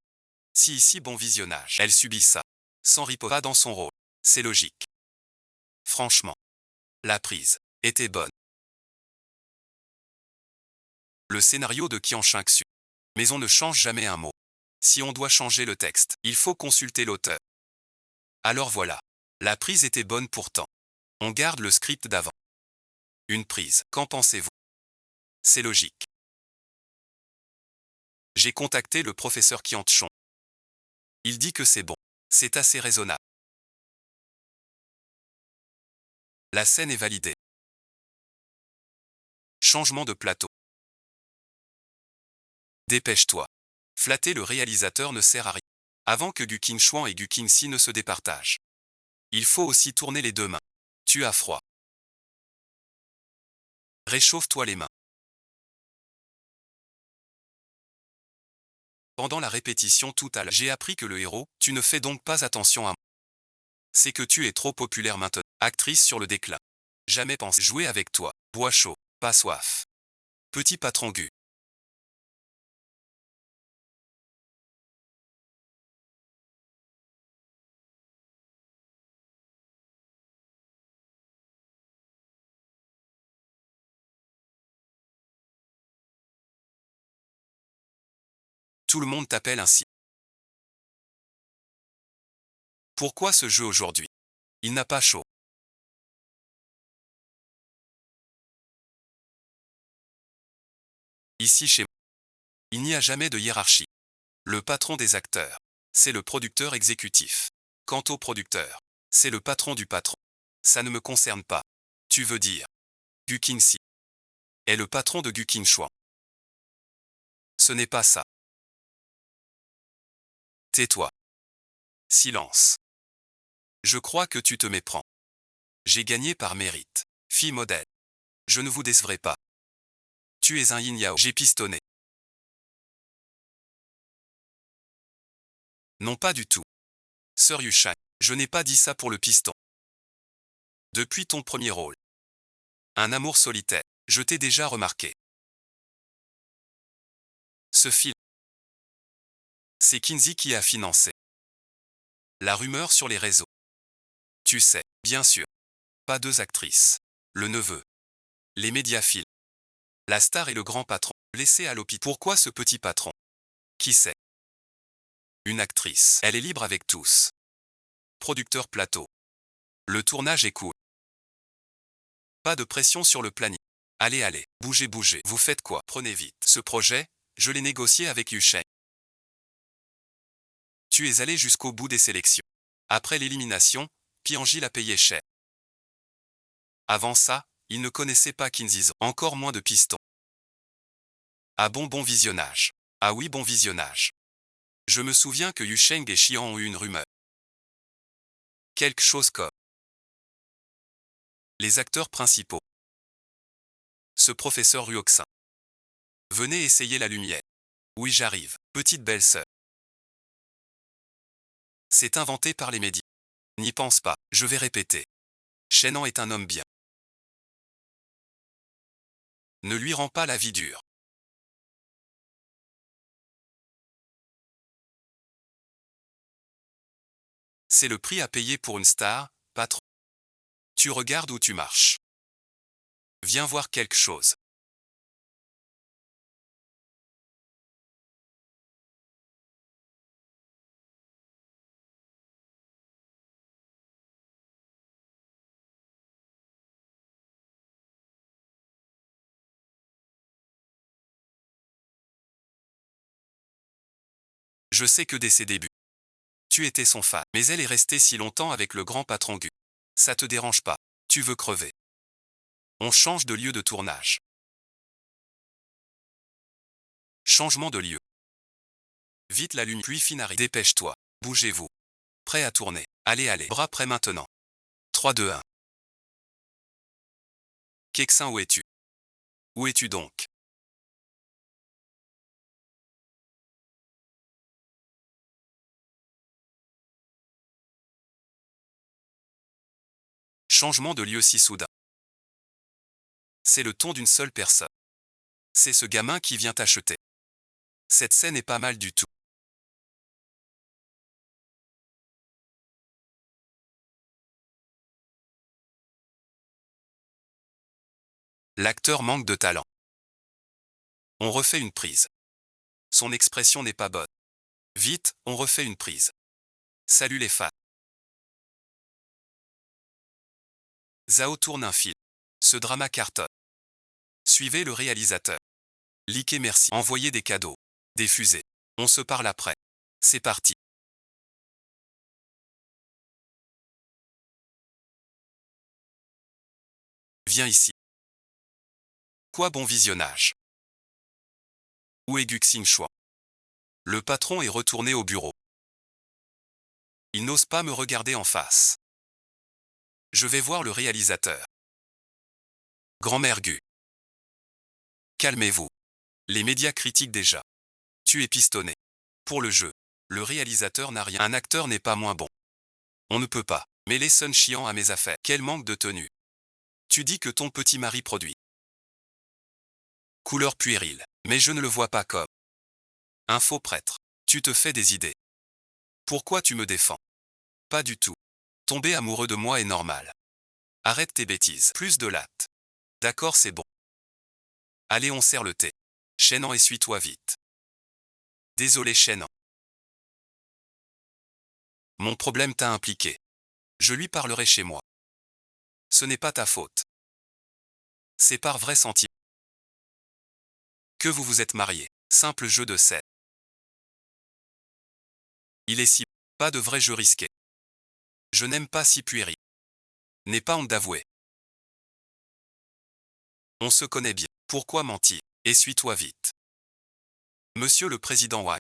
Si ici bon visionnage, elle subit ça. Sans riposte pas dans son rôle. C'est logique. Franchement. La prise était bonne. Le scénario de Qian Shang-Su. Mais on ne change jamais un mot. Si on doit changer le texte, il faut consulter l'auteur. Alors voilà. La prise était bonne pourtant. On garde le script d'avant. Une prise, qu'en pensez-vous? C'est logique. J'ai contacté le professeur Qian Chong. Il dit que c'est bon. C'est assez raisonnable. La scène est validée. Changement de plateau. Dépêche-toi. Flatter le réalisateur ne sert à rien. Avant que Gu Qingxuan et Gu Qingxi ne se départagent. Il faut aussi tourner les deux mains. Tu as froid. Réchauffe-toi les mains. Pendant la répétition tout à l'heure, j'ai appris que le héros, tu ne fais donc pas attention à moi. C'est que tu es trop populaire maintenant. Actrice sur le déclin. Jamais pensé jouer avec toi. Bois chaud, pas soif. Petit patron Gu. Tout le monde t'appelle ainsi. Pourquoi ce jeu aujourd'hui? Il n'a pas chaud. Ici chez moi, il n'y a jamais de hiérarchie. Le patron des acteurs, c'est le producteur exécutif. Quant au producteur, c'est le patron du patron. Ça ne me concerne pas. Tu veux dire, Gu Qingxi est le patron de Gu Qingxuan. Ce n'est pas ça. Tais-toi. Silence. Je crois que tu te méprends. J'ai gagné par mérite. Fille modèle. Je ne vous décevrai pas. Tu es un yin yao. J'ai pistonné. Non pas du tout. Sœur Yushang, je n'ai pas dit ça pour le piston. Depuis ton premier rôle. Un amour solitaire. Je t'ai déjà remarqué. Ce film. C'est Kinsey qui a financé. La rumeur sur les réseaux. Tu sais, bien sûr. Pas deux actrices. Le neveu. Les médias filent. La star et le grand patron. Laissé à l'hôpital. Pourquoi ce petit patron? Qui sait? Une actrice. Elle est libre avec tous. Producteur plateau. Le tournage est cool. Pas de pression sur le planning. Allez, allez, bougez, bougez. Vous faites quoi? Prenez vite. Ce projet, je l'ai négocié avec Yu Sheng. Tu es allé jusqu'au bout des sélections. Après l'élimination, Pianji l'a payé cher. Avant ça, il ne connaissait pas Kinzizo. Encore moins de pistons. Ah bon visionnage. Ah oui, bon visionnage. Je me souviens que Yu Sheng et Xian ont eu une rumeur. Quelque chose comme les acteurs principaux. Ce professeur Ruoxin. Venez essayer la lumière. Oui, j'arrive. Petite belle-sœur. C'est inventé par les médias. N'y pense pas, je vais répéter. Shenan est un homme bien. Ne lui rends pas la vie dure. C'est le prix à payer pour une star, patron. Tu regardes où tu marches. Viens voir quelque chose. Je sais que dès ses débuts, tu étais son fan, mais elle est restée si longtemps avec le grand patron Gu. Ça te dérange pas. Tu veux crever. On change de lieu de tournage. Changement de lieu. Vite la lumière, puis Finari. Dépêche-toi. Bougez-vous. Prêt à tourner. Allez, allez. Bras prêts maintenant. 3, 2, 1. Kexin, où es-tu? Où es-tu donc? Changement de lieu si soudain. C'est le ton d'une seule personne. C'est ce gamin qui vient t'acheter. Cette scène est pas mal du tout. L'acteur manque de talent. On refait une prise. Son expression n'est pas bonne. Vite, on refait une prise. Salut les fans. Zhao tourne un film. Ce drama cartonne. Suivez le réalisateur. Likez merci. Envoyez des cadeaux. Des fusées. On se parle après. C'est parti. Viens ici. Quoi bon visionnage. Où est Guxing Chuan? Le patron est retourné au bureau. Il n'ose pas me regarder en face. Je vais voir le réalisateur. Grand-mère Gu. Calmez-vous. Les médias critiquent déjà. Tu es pistonné. Pour le jeu. Le réalisateur n'a rien. Un acteur n'est pas moins bon. On ne peut pas. Mêler Sun Chiant à mes affaires. Quel manque de tenue. Tu dis que ton petit mari produit. Couleur puérile. Mais je ne le vois pas comme un faux prêtre. Tu te fais des idées. Pourquoi tu me défends? Pas du tout. Tomber amoureux de moi est normal. Arrête tes bêtises. Plus de latte. D'accord, c'est bon. Allez, on sert le thé. Chenan, essuie-toi vite. Désolé, Chenan. Mon problème t'a impliqué. Je lui parlerai chez moi. Ce n'est pas ta faute. C'est par vrai sentiment que vous vous êtes mariés. Simple jeu de scène. Il est si... Pas de vrai jeu risqué. Je n'aime pas si puéril. N'aie pas honte d'avouer. On se connaît bien. Pourquoi mentir? Essuie-toi vite. Monsieur le Président Wang.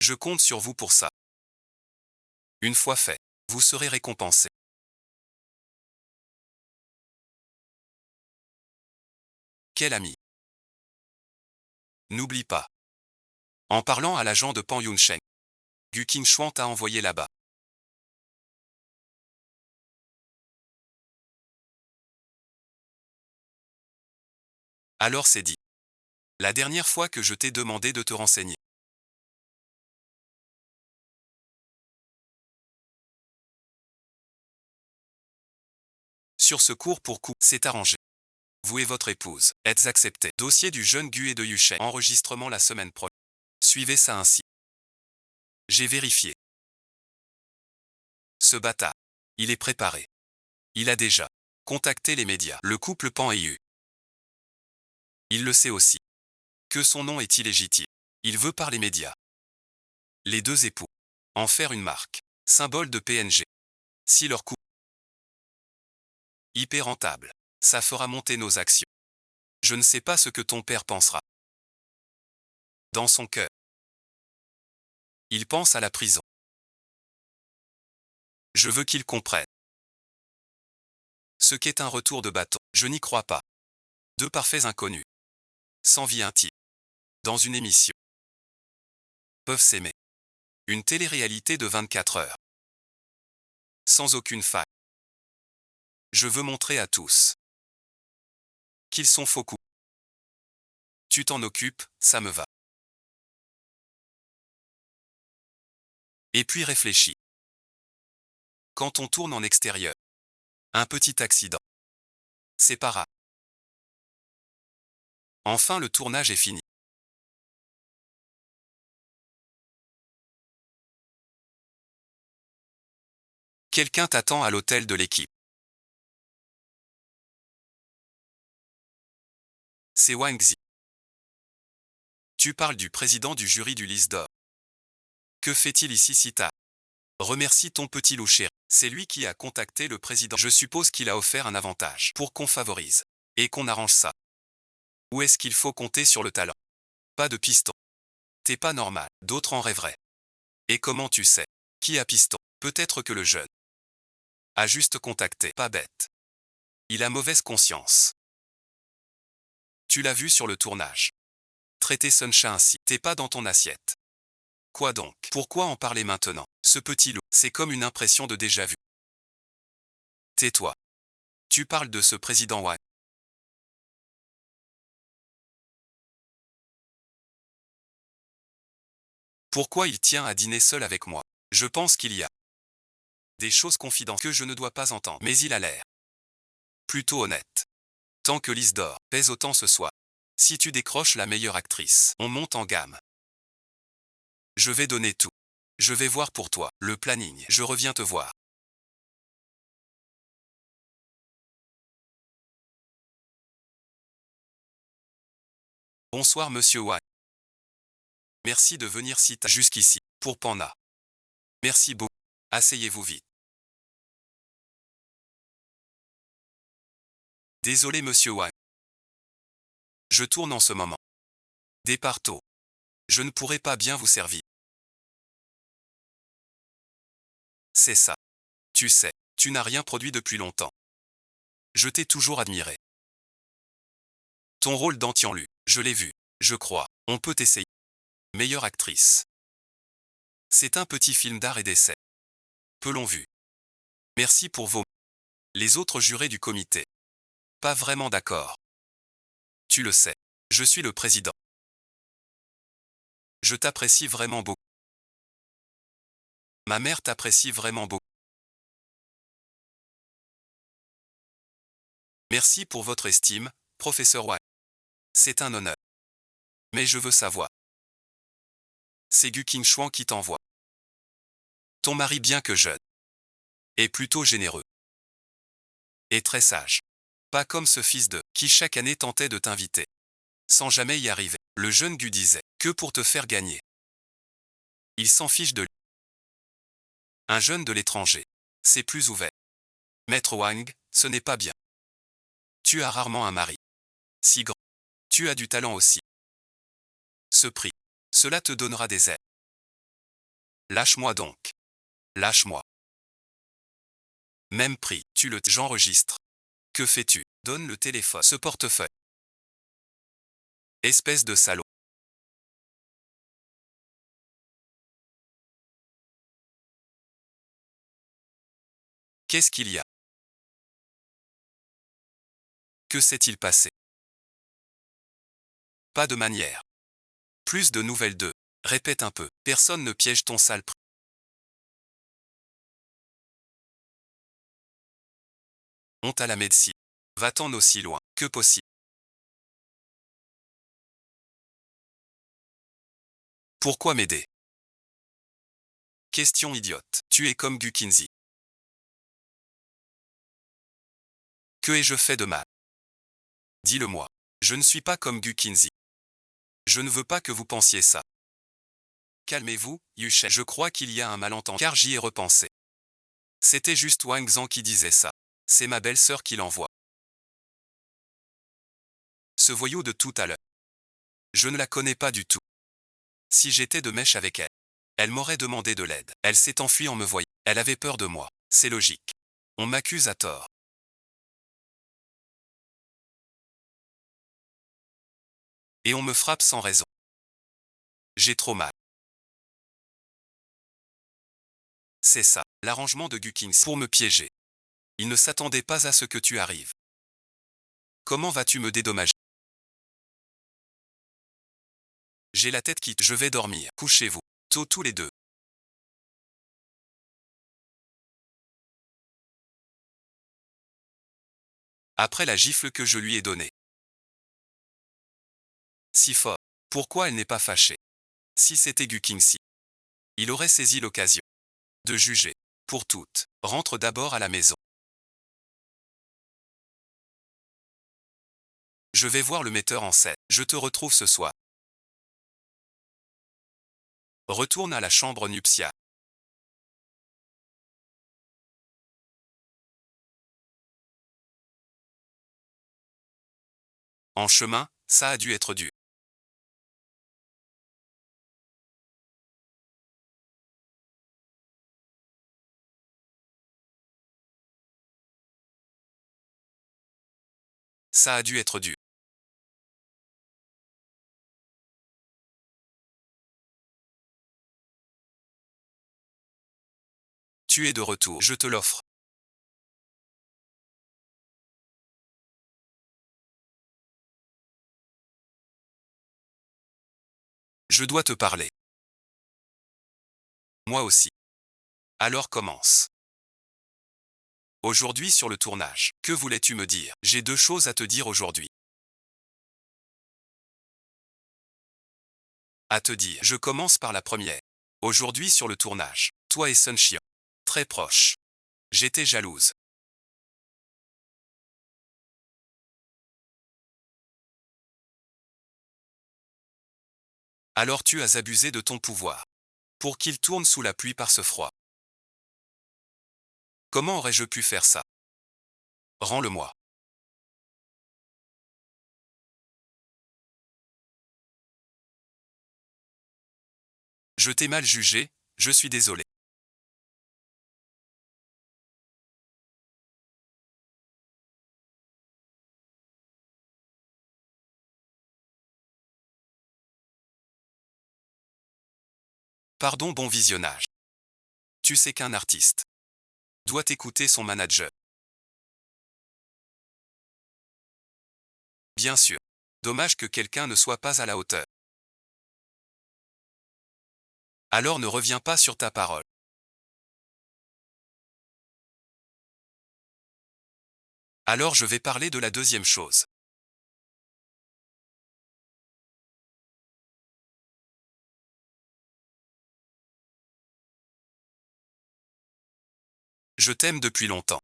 Je compte sur vous pour ça. Une fois fait, vous serez récompensé. Quel ami. N'oublie pas. En parlant à l'agent de Pan Yunsheng, Gu Qingchuan t'a envoyé là-bas. Alors c'est dit. La dernière fois que je t'ai demandé de te renseigner. Sur ce cours pour coup, c'est arrangé. Vous et votre épouse êtes acceptés. Dossier du jeune Gu et de Yusheng. Enregistrement la semaine prochaine. Suivez ça ainsi. J'ai vérifié. Ce bâtard. Il est préparé. Il a déjà contacté les médias. Le couple Pan et Yu. Il le sait aussi. Que son nom est illégitime. Il veut par les médias. Les deux époux. En faire une marque. Symbole de PNG. Si leur coût hyper rentable. Ça fera monter nos actions. Je ne sais pas ce que ton père pensera. Dans son cœur. Il pense à la prison. Je veux qu'il comprenne. Ce qu'est un retour de bâton. Je n'y crois pas. Deux parfaits inconnus. Sans vie intime. Dans une émission. Peuvent s'aimer. Une télé-réalité de 24 heures. Sans aucune faille. Je veux montrer à tous qu'ils sont faux coups. Tu t'en occupes, ça me va. Et puis réfléchis. Quand on tourne en extérieur, un petit accident. C'est pas rare. Enfin le tournage est fini. Quelqu'un t'attend à l'hôtel de l'équipe. C'est Wang Zi. Tu parles du président du jury du Lys d'Or. Que fait-il ici si tard? Remercie ton petit loup chéri. C'est lui qui a contacté le président. Je suppose qu'il a offert un avantage pour qu'on favorise. Et qu'on arrange ça. Ou est-ce qu'il faut compter sur le talent? Pas de piston. T'es pas normal. D'autres en rêveraient. Et comment tu sais? Qui a piston? Peut-être que le jeune a juste contacté. Pas bête. Il a mauvaise conscience. Tu l'as vu sur le tournage. Traiter Sunshine ainsi. T'es pas dans ton assiette. Quoi donc? Pourquoi en parler maintenant? Ce petit loup, c'est comme une impression de déjà-vu. Tais-toi. Tu parles de ce président Wang. Pourquoi il tient à dîner seul avec moi? Je pense qu'il y a des choses confidentielles que je ne dois pas entendre. Mais il a l'air plutôt honnête. Tant que Lys d'Or pèse autant ce soir. Si tu décroches la meilleure actrice, on monte en gamme. Je vais donner tout. Je vais voir pour toi le planning. Je reviens te voir. Bonsoir monsieur Wang. Merci de venir si tard jusqu'ici. Pour Panda. Merci beaucoup. Asseyez-vous vite. Désolé monsieur Wang. Je tourne en ce moment. Départ tôt. Je ne pourrai pas bien vous servir. C'est ça. Tu sais, tu n'as rien produit depuis longtemps. Je t'ai toujours admiré. Ton rôle dans Tianlu, je l'ai vu. Je crois, on peut essayer. Meilleure actrice. C'est un petit film d'art et d'essai. Peu l'ont vu. Merci pour vos... Les autres jurés du comité. Pas vraiment d'accord. Tu le sais. Je suis le président. Je t'apprécie vraiment beaucoup. Ma mère t'apprécie vraiment beaucoup. Merci pour votre estime, professeur Wang. C'est un honneur. Mais je veux savoir. C'est Gu Qingshuang qui t'envoie. Ton mari bien que jeune. Est plutôt généreux. Et très sage. Pas comme ce fils de, qui chaque année tentait de t'inviter. Sans jamais y arriver. Le jeune Gu disait, que pour te faire gagner. Il s'en fiche de lui. Un jeune de l'étranger. C'est plus ouvert. Maître Wang, ce n'est pas bien. Tu as rarement un mari. Si grand. Tu as du talent aussi. Ce prix. Cela te donnera des ailes. Lâche-moi donc. Lâche-moi. Même prix, j'enregistre. Que fais-tu? Donne le téléphone. Ce portefeuille. Espèce de salaud. Qu'est-ce qu'il y a? Que s'est-il passé? Pas de manière. Plus de nouvelles d'eux. Répète un peu. Personne ne piège ton sale prix. Honte à la médecine. Va-t'en aussi loin que possible. Pourquoi m'aider? Question idiote. Tu es comme Gu Qinzi. Que ai-je fait de mal? Dis-le-moi. Je ne suis pas comme Gu Qinzi. Je ne veux pas que vous pensiez ça. calmez-vous, Yuchen. Je crois qu'il y a un malentendu, car j'y ai repensé. C'était juste Wang Zhang qui disait ça. C'est ma belle-sœur qui l'envoie. Ce voyou de tout à l'heure. Je ne la connais pas du tout. Si j'étais de mèche avec elle, elle m'aurait demandé de l'aide. Elle s'est enfuie en me voyant. Elle avait peur de moi. C'est logique. On m'accuse à tort. Et on me frappe sans raison. J'ai trop mal. C'est ça, l'arrangement de Gukins pour me piéger. Il ne s'attendait pas à ce que tu arrives. Comment vas-tu me dédommager? J'ai la tête qui... Je vais dormir. Couchez-vous. Tôt tous les deux. Après la gifle que je lui ai donnée. Si fort. Pourquoi elle n'est pas fâchée? Si c'était Gukinsi, il aurait saisi l'occasion de juger. Pour toutes, rentre d'abord à la maison. Je vais voir le metteur en scène. Je te retrouve ce soir. Retourne à la chambre nuptiale. En chemin, ça a dû être dur. Ça a dû être dur. Tu es de retour. Je te l'offre. Je dois te parler. Moi aussi. Alors commence. Aujourd'hui sur le tournage. Que voulais-tu me dire? J'ai deux choses à te dire aujourd'hui. À te dire. Je commence par la première. Aujourd'hui sur le tournage. Toi et Sun Xian. Très proches. J'étais jalouse. Alors tu as abusé de ton pouvoir. Pour qu'il tourne sous la pluie par ce froid. Comment aurais-je pu faire ça? Rends-le-moi. Je t'ai mal jugé, je suis désolé. Pardon, bon visionnage. Tu sais qu'un artiste doit écouter son manager. Bien sûr. Dommage que quelqu'un ne soit pas à la hauteur. Alors ne reviens pas sur ta parole. Alors je vais parler de la deuxième chose. Je t'aime depuis longtemps.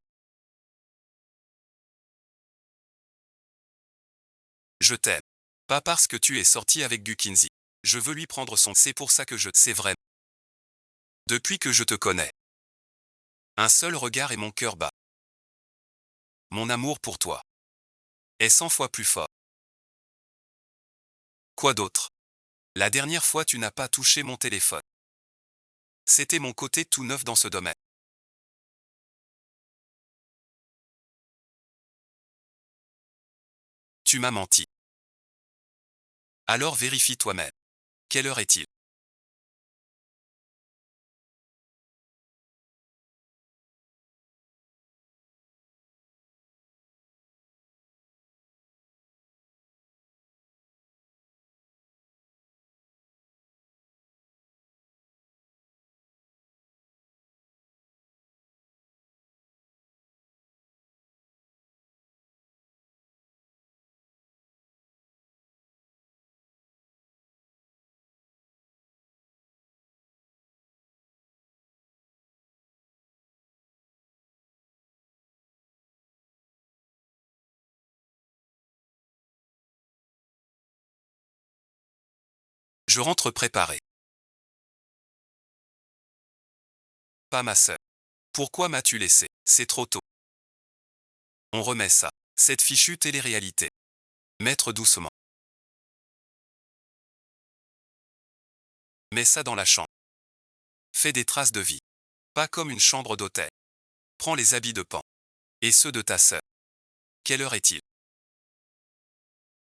Je t'aime. Pas parce que tu es sorti avec Gukinzi. Je veux lui prendre son... C'est pour ça que je... C'est vrai. Depuis que je te connais. Un seul regard et mon cœur bat. Mon amour pour toi est 100 fois plus fort. Quoi d'autre? La dernière fois tu n'as pas touché mon téléphone. C'était mon côté tout neuf dans ce domaine. Tu m'as menti. Alors vérifie toi-même. Quelle heure est-il? Je rentre préparé. Pas ma sœur. Pourquoi m'as-tu laissé? C'est trop tôt. On remet ça. Cette fichue télé-réalité. Mettre doucement. Mets ça dans la chambre. Fais des traces de vie. Pas comme une chambre d'hôtel. Prends les habits de Pan. Et ceux de ta sœur. Quelle heure est-il?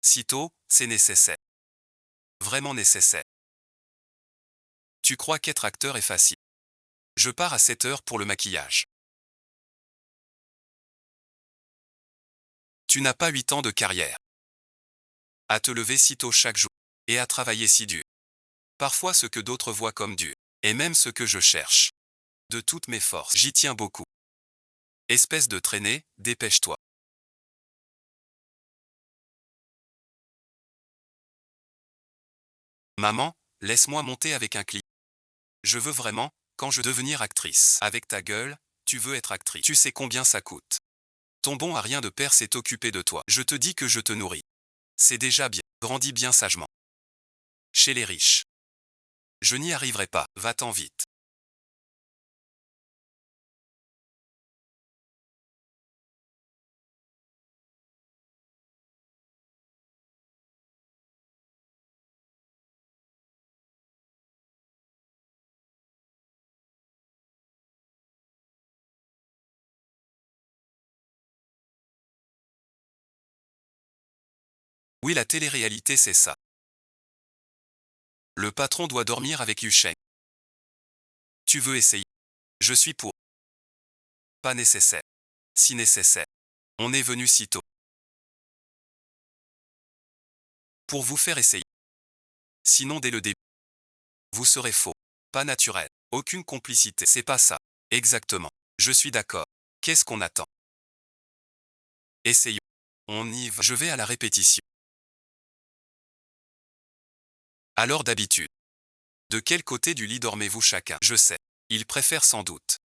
Si tôt, c'est nécessaire. Vraiment nécessaire. Tu crois qu'être acteur est facile? Je pars à 7 heures pour le maquillage. Tu n'as pas 8 ans de carrière. À te lever si tôt chaque jour. Et à travailler si dur. Parfois ce que d'autres voient comme dur. Et même ce que je cherche. De toutes mes forces, j'y tiens beaucoup. Espèce de traînée, dépêche-toi. Maman, laisse-moi monter avec un client. Je veux vraiment, quand je devenir actrice. Avec ta gueule, tu veux être actrice. Tu sais combien ça coûte. Ton bon à rien de père s'est occupé de toi. Je te dis que je te nourris. C'est déjà bien. Grandis bien sagement. Chez les riches. Je n'y arriverai pas, va-t'en vite. Oui, la télé-réalité c'est ça. Le patron doit dormir avec Yusheng. Tu veux essayer? Je suis pour. Pas nécessaire. Si nécessaire. On est venu si tôt. Pour vous faire essayer. Sinon dès le début. Vous serez faux. Pas naturel. Aucune complicité. C'est pas ça. Exactement. Je suis d'accord. Qu'est-ce qu'on attend? Essayons. On y va. Je vais à la répétition. Alors d'habitude. De quel côté du lit dormez-vous chacun? Je sais. Il préfère sans doute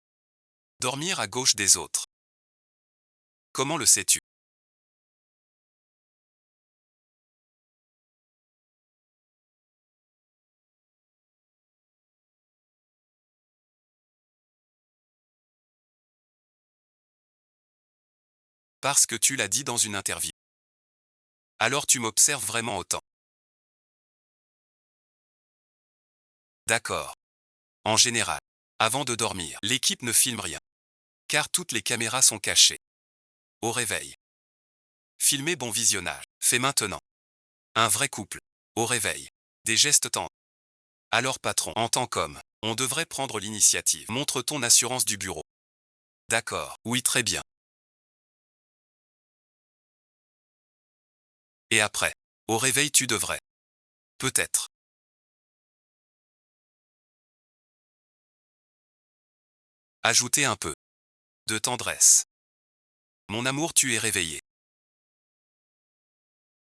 dormir à gauche des autres. Comment le sais-tu? Parce que tu l'as dit dans une interview. Alors tu m'observes vraiment autant. D'accord. En général, avant de dormir, l'équipe ne filme rien. Car toutes les caméras sont cachées. Au réveil. Filmez bon visionnage. Fais maintenant. Un vrai couple. Au réveil. Des gestes tendres. Alors patron, en tant qu'homme, on devrait prendre l'initiative. Montre ton assurance du bureau. D'accord. Oui, très bien. Et après. Au réveil tu devrais. Peut-être. Ajouter un peu. De tendresse. Mon amour, tu es réveillé.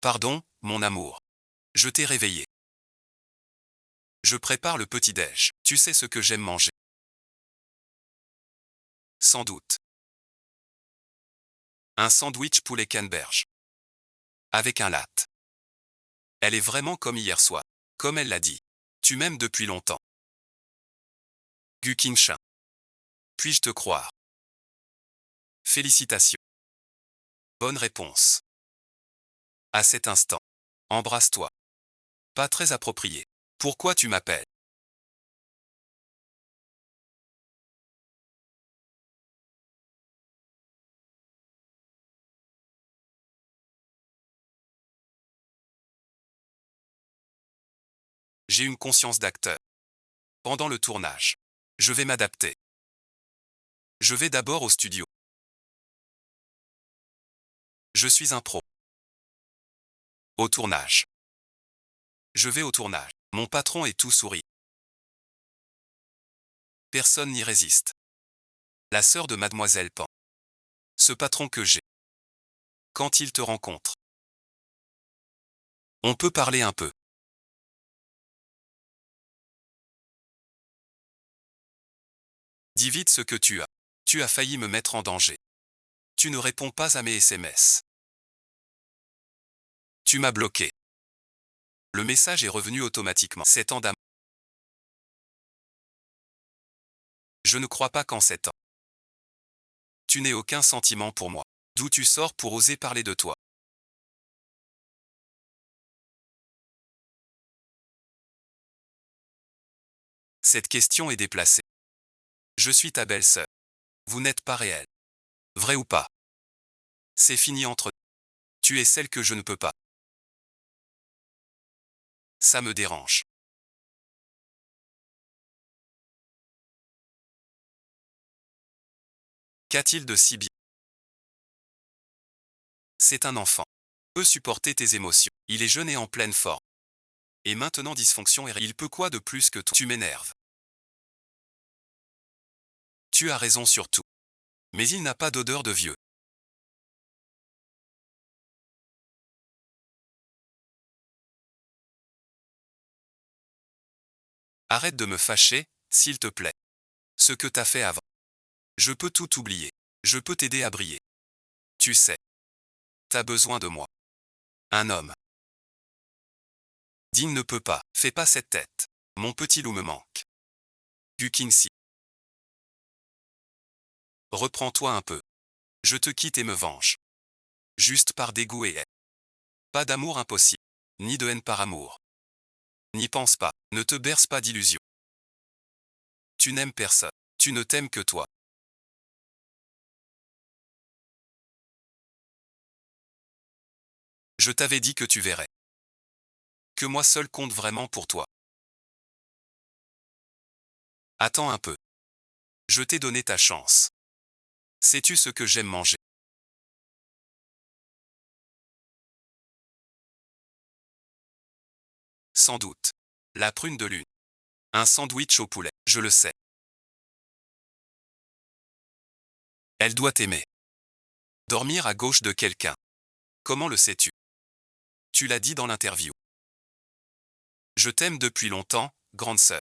Pardon, mon amour. Je t'ai réveillé. Je prépare le petit-déj. Tu sais ce que j'aime manger. Sans doute. Un sandwich poulet canneberge. Avec un latte. Elle est vraiment comme hier soir. Comme elle l'a dit. Tu m'aimes depuis longtemps. Gu Qingshan. Puis-je te croire? Félicitations. Bonne réponse. À cet instant. Embrasse-toi. Pas très approprié. Pourquoi tu m'appelles? J'ai une conscience d'acteur. Pendant le tournage. Je vais m'adapter. Je vais d'abord au studio. Je suis un pro. Au tournage. Je vais au tournage. Mon patron est tout sourire. Personne n'y résiste. La sœur de Mademoiselle Pan. Ce patron que j'ai. Quand il te rencontre. On peut parler un peu. Dis vite ce que tu as. Tu as failli me mettre en danger. Tu ne réponds pas à mes SMS. Tu m'as bloqué. Le message est revenu automatiquement. C'est en dame. Je ne crois pas qu'en 7 ans. Tu n'aies aucun sentiment pour moi. D'où tu sors pour oser parler de toi? Cette question est déplacée. Je suis ta belle-sœur. Vous n'êtes pas réel. Vrai ou pas? C'est fini entre nous. Tu es celle que je ne peux pas. Ça me dérange. Qu'a-t-il de si bien? C'est un enfant. Il peut supporter tes émotions. Il est jeune et en pleine forme. Et maintenant dysfonction et il peut quoi de plus que toi? Tu m'énerves. Tu as raison sur tout. Mais il n'a pas d'odeur de vieux. Arrête de me fâcher, s'il te plaît. Ce que t'as fait avant. Je peux tout oublier. Je peux t'aider à briller. Tu sais. T'as besoin de moi. Un homme. Dean ne peut pas. Fais pas cette tête. Mon petit loup me manque. Du Kinsey. Reprends-toi un peu. Je te quitte et me venge. Juste par dégoût et haine. Pas d'amour impossible. Ni de haine par amour. N'y pense pas. Ne te berce pas d'illusions. Tu n'aimes personne. Tu ne t'aimes que toi. Je t'avais dit que tu verrais. Que moi seul compte vraiment pour toi. Attends un peu. Je t'ai donné ta chance. Sais-tu ce que j'aime manger? Sans doute. La prune de lune. Un sandwich au poulet. Je le sais. Elle doit t'aimer. Dormir à gauche de quelqu'un. Comment le sais-tu? Tu l'as dit dans l'interview. Je t'aime depuis longtemps, grande sœur.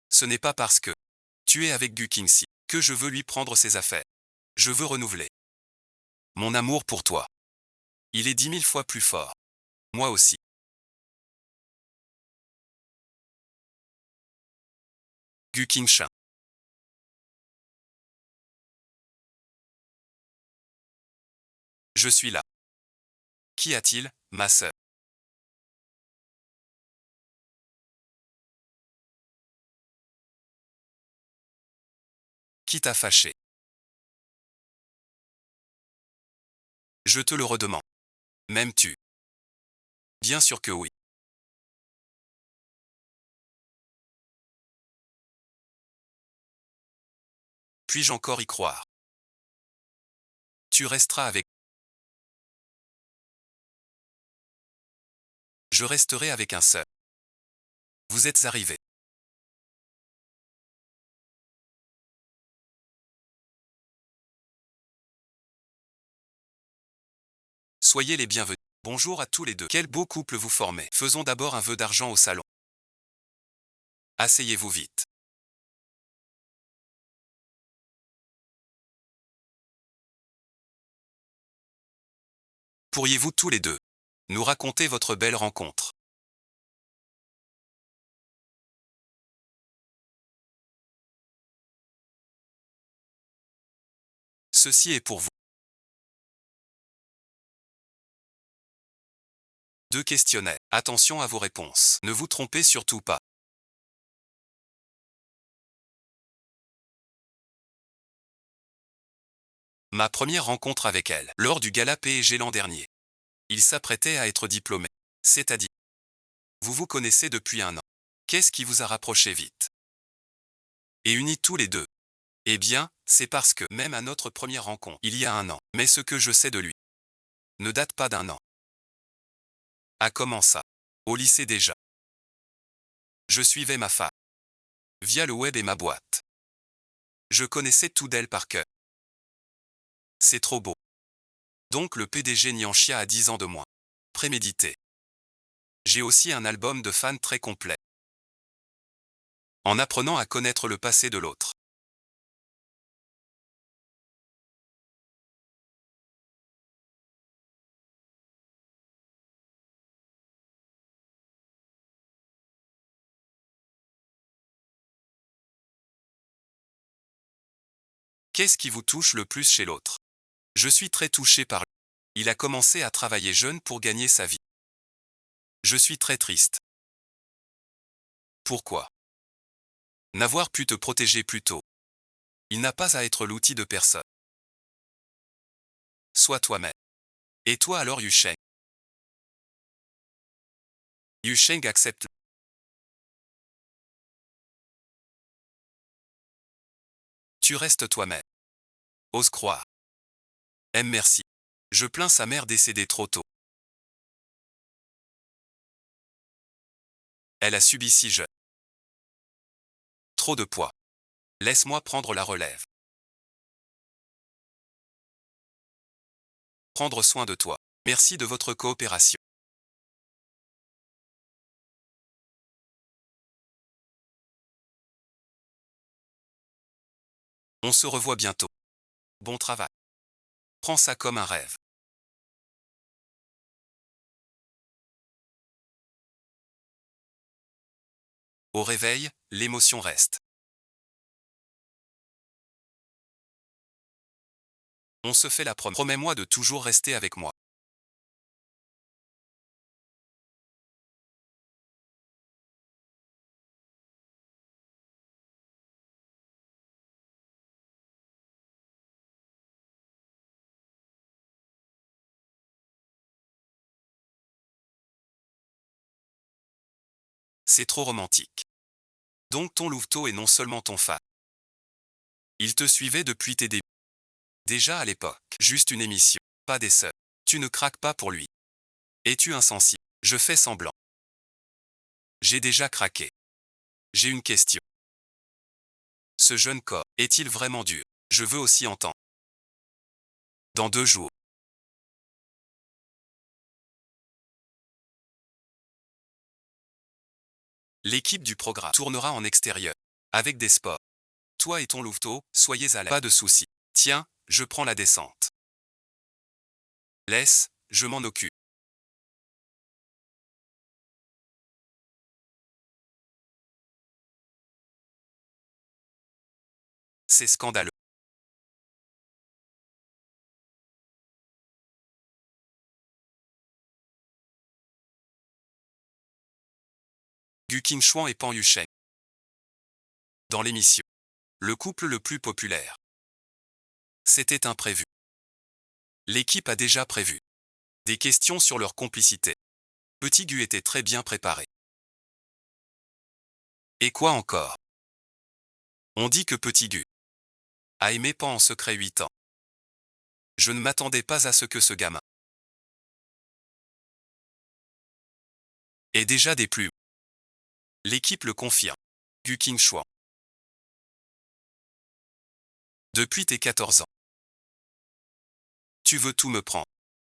Ce n'est pas parce que tu es avec Gu Kinsey que je veux lui prendre ses affaires. Je veux renouveler mon amour pour toi. Il est 10 000 fois plus fort. Moi aussi. Gu Kinsha. Je suis là. Qu'y a-t-il, ma sœur? Qui t'a fâché? Je te le redemande. M'aimes-tu? Bien sûr que oui. Puis-je encore y croire? Tu resteras avec. Je resterai avec un seul. Vous êtes arrivés. Soyez les bienvenus. Bonjour à tous les deux. Quel beau couple vous formez. Faisons d'abord un vœu d'argent au salon. Asseyez-vous vite. Pourriez-vous tous les deux nous raconter votre belle rencontre? Ceci est pour vous. Deux questionnaires. Attention à vos réponses. Ne vous trompez surtout pas. Ma première rencontre avec elle, lors du gala PSG l'an dernier. Il s'apprêtait à être diplômé. C'est-à-dire, vous vous connaissez depuis un an. Qu'est-ce qui vous a rapproché vite et unis tous les deux? Eh bien, c'est parce que, même à notre première rencontre, il y a un an, mais ce que je sais de lui ne date pas d'un an. À comment ça? Au lycée déjà. Je suivais ma femme via le web et ma boîte. Je connaissais tout d'elle par cœur. C'est trop beau. Donc le PDG Nianchia a 10 ans de moins. Prémédité. J'ai aussi un album de fans très complet. En apprenant à connaître le passé de l'autre. Qu'est-ce qui vous touche le plus chez l'autre? Je suis très touché par lui. Il a commencé à travailler jeune pour gagner sa vie. Je suis très triste. Pourquoi? N'avoir pu te protéger plus tôt. Il n'a pas à être l'outil de personne. Sois toi-même. Et toi alors Yusheng? Yusheng accepte. Tu restes toi-même. Ose croire. Merci. Je plains sa mère décédée trop tôt. Elle a subi si jeune. Trop de poids. Laisse-moi prendre la relève. Prendre soin de toi. Merci de votre coopération. On se revoit bientôt. Bon travail. Prends ça comme un rêve. Au réveil, l'émotion reste. On se fait la promesse. Promets-moi de toujours rester avec moi. C'est trop romantique. Donc ton louveteau est non seulement ton fan. Il te suivait depuis tes débuts. Déjà à l'époque. Juste une émission. Pas des seuls. Tu ne craques pas pour lui. Es-tu insensible? Je fais semblant. J'ai déjà craqué. J'ai une question. Ce jeune corps est-il vraiment dur? Je veux aussi entendre. Dans 2 jours. L'équipe du programme tournera en extérieur. Avec des sports. Toi et ton louveteau, soyez à l'aise. Pas de soucis. Tiens, je prends la descente. Laisse, je m'en occupe. C'est scandaleux. Gu Qingchuan et Pan Yusheng. Dans l'émission. Le couple le plus populaire. C'était imprévu. L'équipe a déjà prévu. Des questions sur leur complicité. Petit Gu était très bien préparé. Et quoi encore? On dit que Petit Gu a aimé Pan en secret 8 ans. Je ne m'attendais pas à ce que ce gamin ait déjà des plumes. L'équipe le confirme. Gu Qingchuan. Depuis tes 14 ans. Tu veux tout me prendre.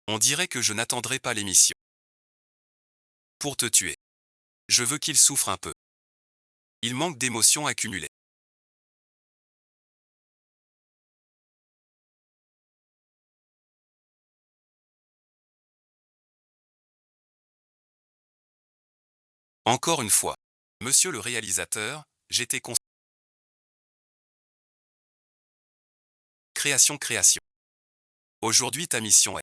On dirait que je n'attendrai pas l'émission. Pour te tuer. Je veux qu'il souffre un peu. Il manque d'émotions accumulées. Encore une fois. Monsieur le réalisateur, j'étais création. Aujourd'hui ta mission est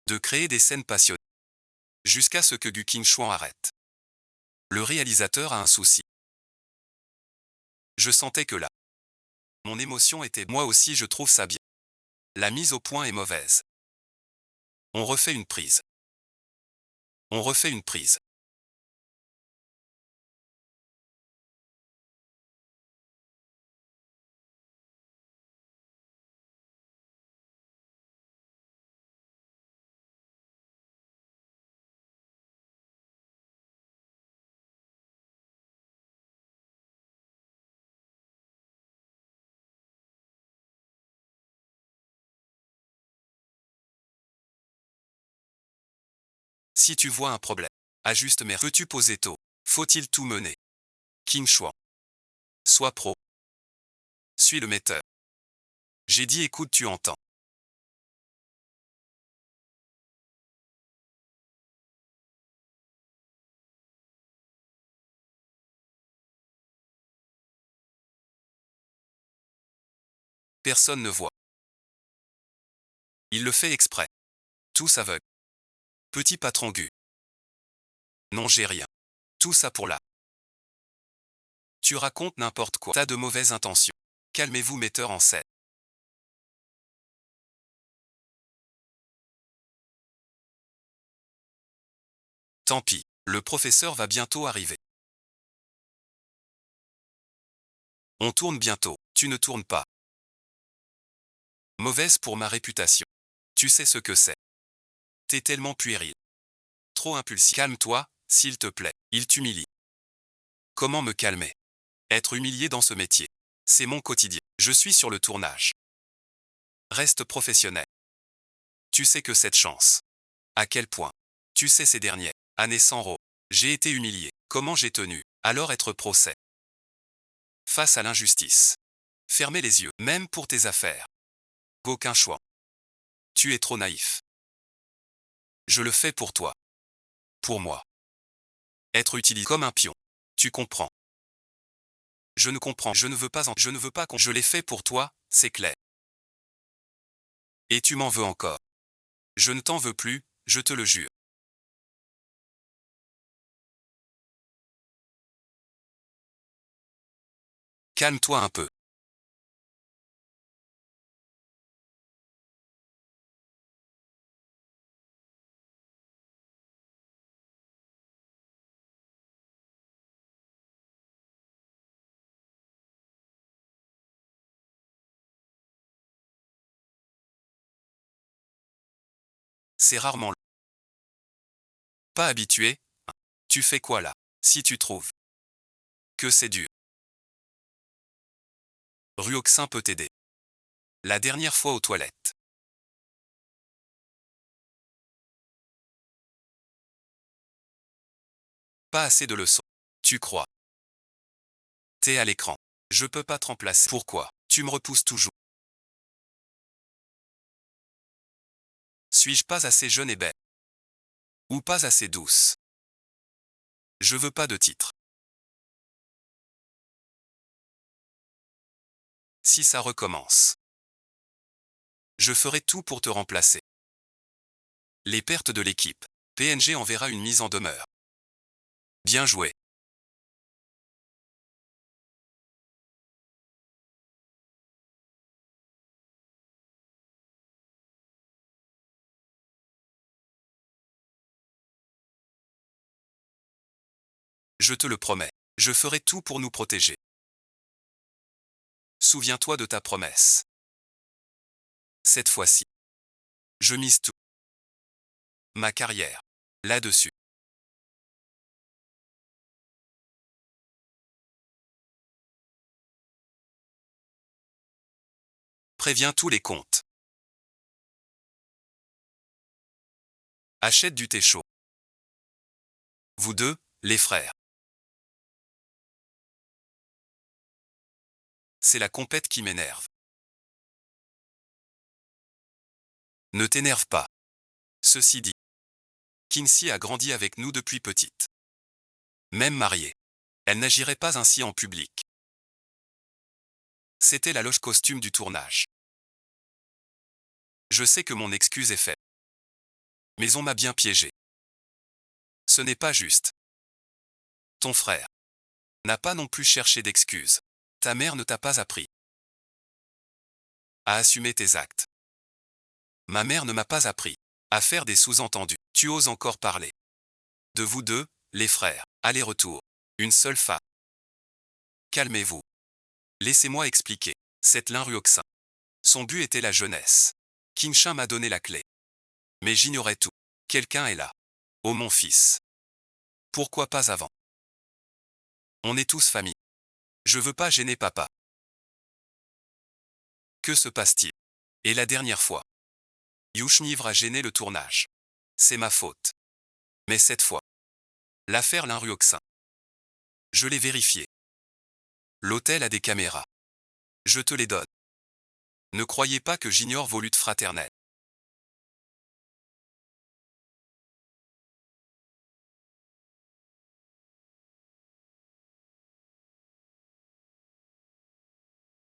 de créer des scènes passionnantes. Jusqu'à ce que Gu Qingchuan arrête. Le réalisateur a un souci. Je sentais que là. Mon émotion était moi aussi je trouve ça bien. La mise au point est mauvaise. On refait une prise. On refait une prise. Si tu vois un problème, ajuste mais peux-tu poser tôt? Faut-il tout mener? Qingchuan. Sois pro. Suis le metteur. J'ai dit écoute tu entends. Personne ne voit. Il le fait exprès. Tous aveugles. Petit patron Gu. Non, j'ai rien. Tout ça pour là. Tu racontes n'importe quoi. T'as de mauvaises intentions. Calmez-vous, metteur en scène. Tant pis, le professeur va bientôt arriver. On tourne bientôt. Tu ne tournes pas. Mauvaise pour ma réputation. Tu sais ce que c'est. T'es tellement puéril. Trop impulsif. Calme-toi, s'il te plaît. Il t'humilie. Comment me calmer? Être humilié dans ce métier. C'est mon quotidien. Je suis sur le tournage. Reste professionnel. Tu sais que cette chance. À quel point? Tu sais ces dernières années sans rôle. J'ai été humilié. Comment j'ai tenu? Alors être procès. Face à l'injustice. Fermer les yeux, même pour tes affaires. Aucun choix. Tu es trop naïf. Je le fais pour toi. Pour moi. Être utilisé comme un pion. Tu comprends. Je ne comprends. Je ne veux pas je ne veux pas qu'on. Je l'ai fait pour toi, c'est clair. Et tu m'en veux encore. Je ne t'en veux plus, je te le jure. Calme-toi un peu. C'est rarement pas habitué. Tu fais quoi là? Si tu trouves que c'est dur. Ruoxin peut t'aider. La dernière fois aux toilettes. Pas assez de leçons. Tu crois. T'es à l'écran. Je peux pas te remplacer. Pourquoi? Tu me repousses toujours. Suis-je pas assez jeune et belle? Ou pas assez douce? Je veux pas de titre. Si ça recommence. Je ferai tout pour te remplacer. Les pertes de l'équipe. PNG enverra une mise en demeure. Bien joué. Je te le promets. Je ferai tout pour nous protéger. Souviens-toi de ta promesse. Cette fois-ci. Je mise tout. Ma carrière. Là-dessus. Préviens tous les comptes. Achète du thé chaud. Vous deux, les frères. C'est la compète qui m'énerve. Ne t'énerve pas. Ceci dit, Kinsey a grandi avec nous depuis petite. Même mariée. Elle n'agirait pas ainsi en public. C'était la loge costume du tournage. Je sais que mon excuse est faite. Mais on m'a bien piégé. Ce n'est pas juste. Ton frère n'a pas non plus cherché d'excuses. Ta mère ne t'a pas appris à assumer tes actes. Ma mère ne m'a pas appris à faire des sous-entendus. Tu oses encore parler. De vous deux, les frères. Aller-retour. Une seule femme. Calmez-vous. Laissez-moi expliquer. C'est l'Inruoxin. Son but était la jeunesse. Kinshin m'a donné la clé. Mais j'ignorais tout. Quelqu'un est là. Oh mon fils. Pourquoi pas avant? On est tous famille. Je veux pas gêner papa. Que se passe-t-il? Et la dernière fois, Yushnivre a gêné le tournage. C'est ma faute. Mais cette fois, l'affaire Linruoxin. Je l'ai vérifié. L'hôtel a des caméras. Je te les donne. Ne croyez pas que j'ignore vos luttes fraternelles.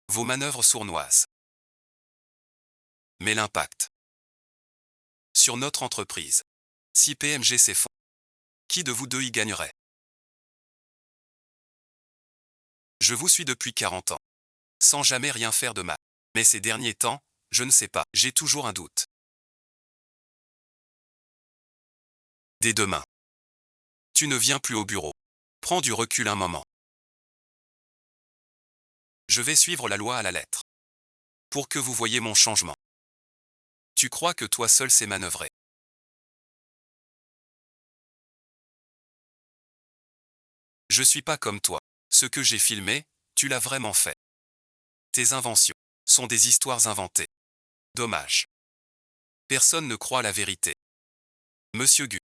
Vos manœuvres sournoises. Mais l'impact sur notre entreprise. Si PMG s'effondre, qui de vous deux y gagnerait? Je vous suis depuis 40 ans, sans jamais rien faire de mal. Mais ces derniers temps, je ne sais pas, j'ai toujours un doute. Dès demain, tu ne viens plus au bureau. Prends du recul un moment. Je vais suivre la loi à la lettre. Pour que vous voyez mon changement. Tu crois que toi seul sais manœuvrer. Je suis pas comme toi. Ce que j'ai filmé, tu l'as vraiment fait. Tes inventions sont des histoires inventées. Dommage. Personne ne croit la vérité. Monsieur Gu.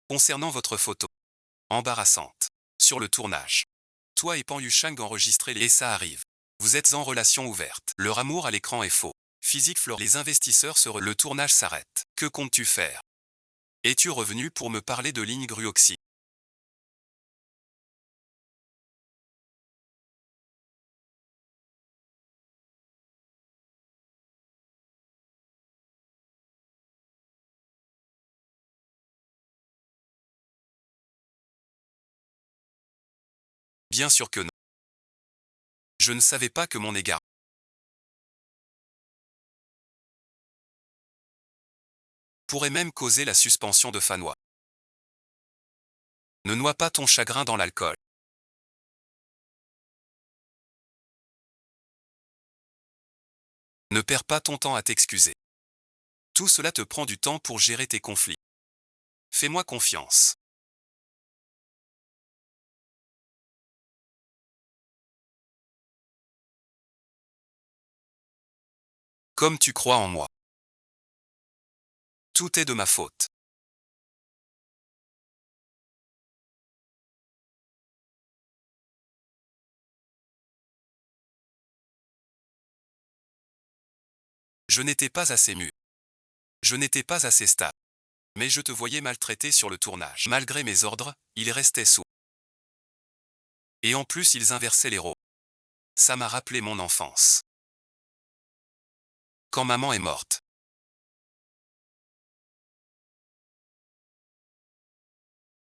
Concernant votre photo, embarrassante, sur le tournage. Toi et Pan Yushang enregistrez les... Et ça arrive. Vous êtes en relation ouverte. Leur amour à l'écran est faux. Physique Flore. Les investisseurs Le tournage s'arrête. Que comptes-tu faire? Es-tu revenu pour me parler de ligne Gruoxy? Bien sûr que non. Je ne savais pas que mon égard pourrait même causer la suspension de Fanois. Ne noie pas ton chagrin dans l'alcool. Ne perds pas ton temps à t'excuser. Tout cela te prend du temps pour gérer tes conflits. Fais-moi confiance. Comme tu crois en moi. Tout est de ma faute. Je n'étais pas assez mûr. Je n'étais pas assez stable. Mais je te voyais maltraité sur le tournage. Malgré mes ordres, ils restaient sourds. Et en plus ils inversaient les rôles. Ça m'a rappelé mon enfance. Quand maman est morte.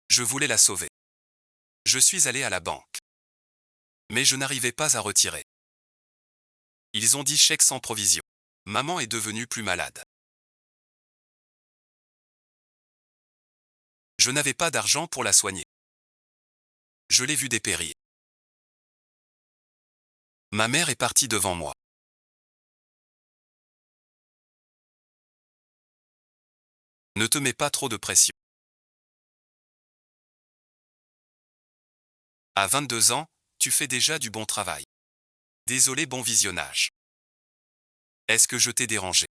Je voulais la sauver. Je suis allé à la banque. Mais je n'arrivais pas à retirer. Ils ont dit chèque sans provision. Maman est devenue plus malade. Je n'avais pas d'argent pour la soigner. Je l'ai vue dépérir. Ma mère est partie devant moi. Ne te mets pas trop de pression. À 22 ans, tu fais déjà du bon travail. Désolé, bon visionnage. Est-ce que je t'ai dérangé?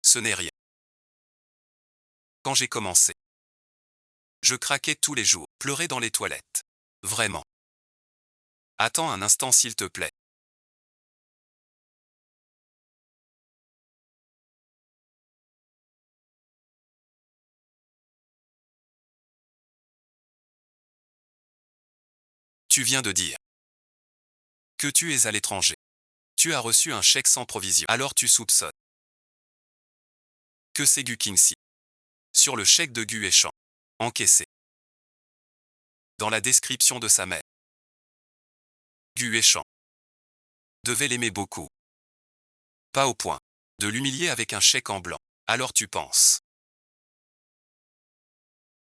Ce n'est rien. Quand j'ai commencé, je craquais tous les jours, pleurais dans les toilettes. Vraiment. Attends un instant s'il te plaît. Tu viens de dire que tu es à l'étranger. Tu as reçu un chèque sans provision. Alors tu soupçonnes que c'est Gu Kingxi. Sur le chèque de Gu Échant, encaissé dans la description de sa mère. Gu Échant devait l'aimer beaucoup. Pas au point de l'humilier avec un chèque en blanc. Alors tu penses.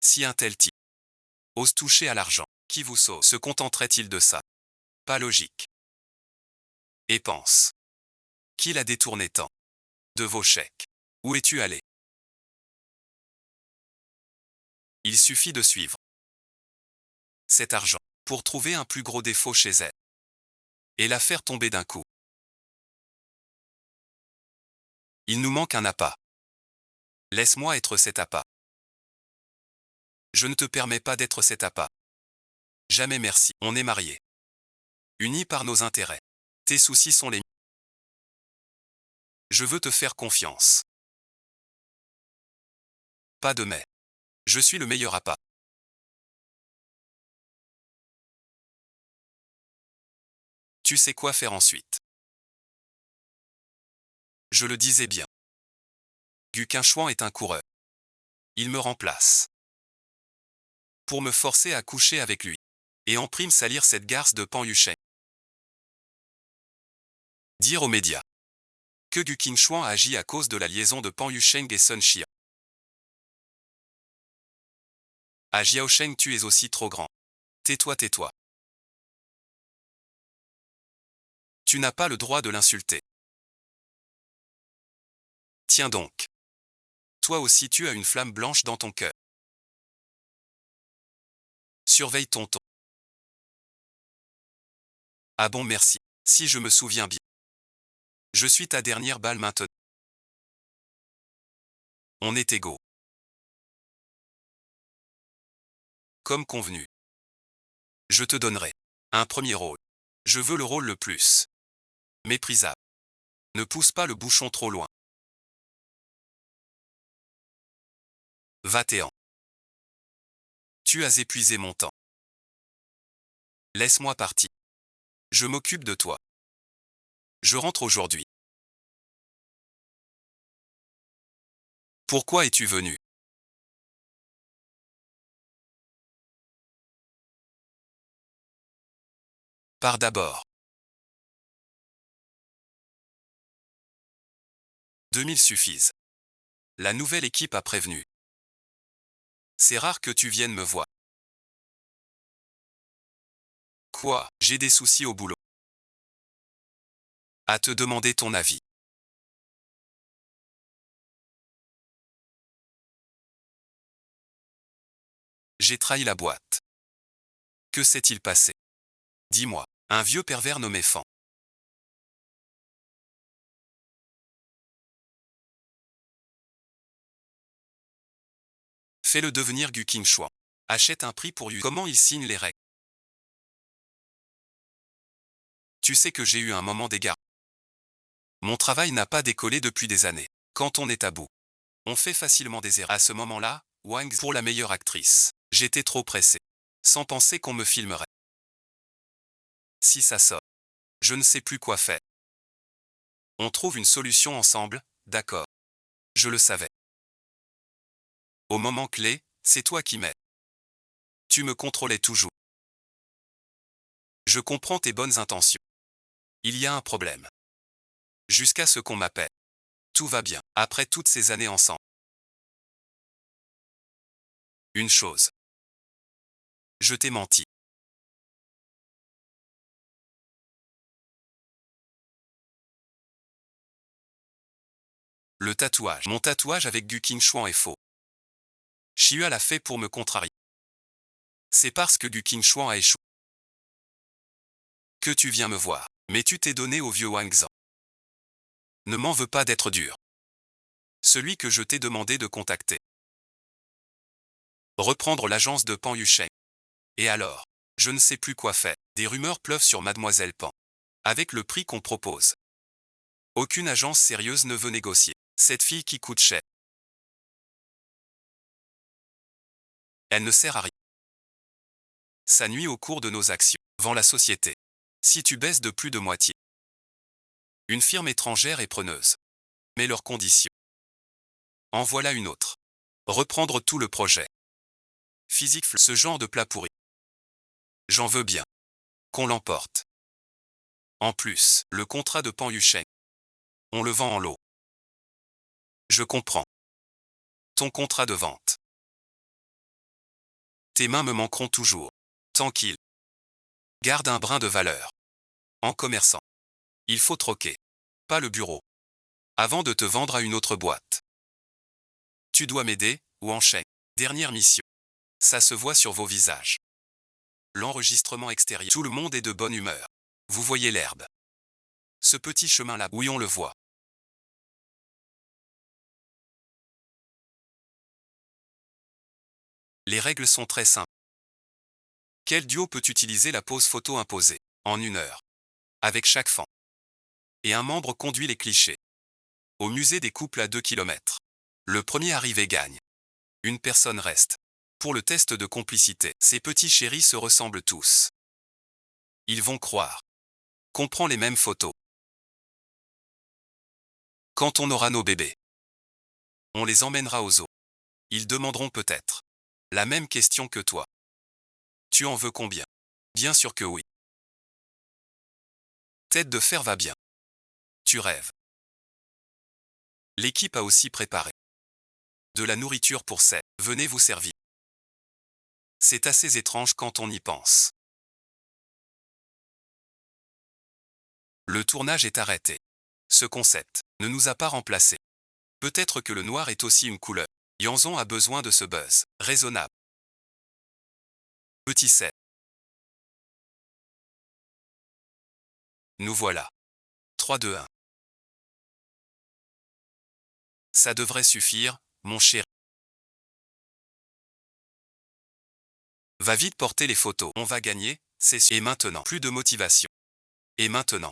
Si un tel type ose toucher à l'argent, qui vous sauve, se contenterait-il de ça? Pas logique. Et pense qu'il a détourné tant de vos chèques. Où es-tu allé? Il suffit de suivre cet argent pour trouver un plus gros défaut chez elle et la faire tomber d'un coup. Il nous manque un appât. Laisse-moi être cet appât. Je ne te permets pas d'être cet appât. Jamais merci. On est mariés. Unis par nos intérêts. Tes soucis sont les miens. Je veux te faire confiance. Pas de mais. Je suis le meilleur appât. Tu sais quoi faire ensuite. Je le disais bien. Gu Qinchuan est un coureur. Il me remplace. Pour me forcer à coucher avec lui. Et en prime salir cette garce de Pan Yusheng. Dire aux médias que Gu Qinchuan agit à cause de la liaison de Pan Yusheng et Sun Xia. Ah Jiaosheng, tu es aussi trop grand. Tais-toi, tais-toi. Tu n'as pas le droit de l'insulter. Tiens donc. Toi aussi tu as une flamme blanche dans ton cœur. Surveille ton ton. Ah bon, merci. Si je me souviens bien. Je suis ta dernière balle maintenant. On est égaux. Comme convenu. Je te donnerai un premier rôle. Je veux le rôle le plus méprisable. Ne pousse pas le bouchon trop loin. 21. Tu as épuisé mon temps. Laisse-moi partir. Je m'occupe de toi. Je rentre aujourd'hui. Pourquoi es-tu venu? Pars d'abord. 2000 suffisent. La nouvelle équipe a prévenu. C'est rare que tu viennes me voir. Quoi? J'ai des soucis au boulot. À te demander ton avis. J'ai trahi la boîte. Que s'est-il passé? Dis-moi. Un vieux pervers nommé Fan. Fais-le devenir Gu Qinchuan. Achète un prix pour Yu. Comment il signe les règles? Tu sais que j'ai eu un moment d'égard. Mon travail n'a pas décollé depuis des années. Quand on est à bout, on fait facilement des erreurs. À ce moment-là, Wang pour la meilleure actrice. J'étais trop pressé. Sans penser qu'on me filmerait. Si ça sort, je ne sais plus quoi faire. On trouve une solution ensemble, d'accord. Je le savais. Au moment clé, c'est toi qui m'aides. Tu me contrôlais toujours. Je comprends tes bonnes intentions. Il y a un problème. Jusqu'à ce qu'on m'appelle. Tout va bien, après toutes ces années ensemble. Une chose. Je t'ai menti. Le tatouage. Mon tatouage avec Gu Qinchuan est faux. Xia l'a fait pour me contrarier. C'est parce que Gu Qinchuan a échoué que tu viens me voir. Mais tu t'es donné au vieux Wang Zhang. Ne m'en veux pas d'être dur. Celui que je t'ai demandé de contacter. Reprendre l'agence de Pan Yusheng. Et alors? Je ne sais plus quoi faire. Des rumeurs pleuvent sur Mademoiselle Pan. Avec le prix qu'on propose. Aucune agence sérieuse ne veut négocier. Cette fille qui coûte cher. Elle ne sert à rien. Ça nuit au cours de nos actions. Vends la société. Si tu baisses de plus de moitié. Une firme étrangère est preneuse. Mais leurs conditions. En voilà une autre. Reprendre tout le projet. Physique, ce genre de plat pourri. J'en veux bien. Qu'on l'emporte. En plus, le contrat de Pan Yusheng. On le vend en lot. Je comprends. Ton contrat de vente. Tes mains me manqueront toujours. Tant qu'il garde un brin de valeur. En commerçant. Il faut troquer. Pas le bureau. Avant de te vendre à une autre boîte. Tu dois m'aider, ou enchaîne. Dernière mission. Ça se voit sur vos visages. L'enregistrement extérieur. Tout le monde est de bonne humeur. Vous voyez l'herbe. Ce petit chemin-là, oui on le voit. Les règles sont très simples. Quel duo peut utiliser la pose photo imposée en 1 heure? Avec chaque fan. Et un membre conduit les clichés. Au musée des couples à 2 km. Le premier arrivé gagne. Une personne reste. Pour le test de complicité, ces petits chéris se ressemblent tous. Ils vont croire qu'on prend les mêmes photos. Quand on aura nos bébés, on les emmènera au zoo. Ils demanderont peut-être la même question que toi. Tu en veux combien? Bien sûr que oui. Tête de fer va bien. Tu rêves. L'équipe a aussi préparé de la nourriture pour ces. Venez vous servir. C'est assez étrange quand on y pense. Le tournage est arrêté. Ce concept ne nous a pas remplacés. Peut-être que le noir est aussi une couleur. Yanzon a besoin de ce buzz raisonnable. Petit set. Nous voilà. 3, 2, 1. Ça devrait suffire, mon chéri. Va vite porter les photos. On va gagner, c'est sûr. Et maintenant, plus de motivation. Et maintenant.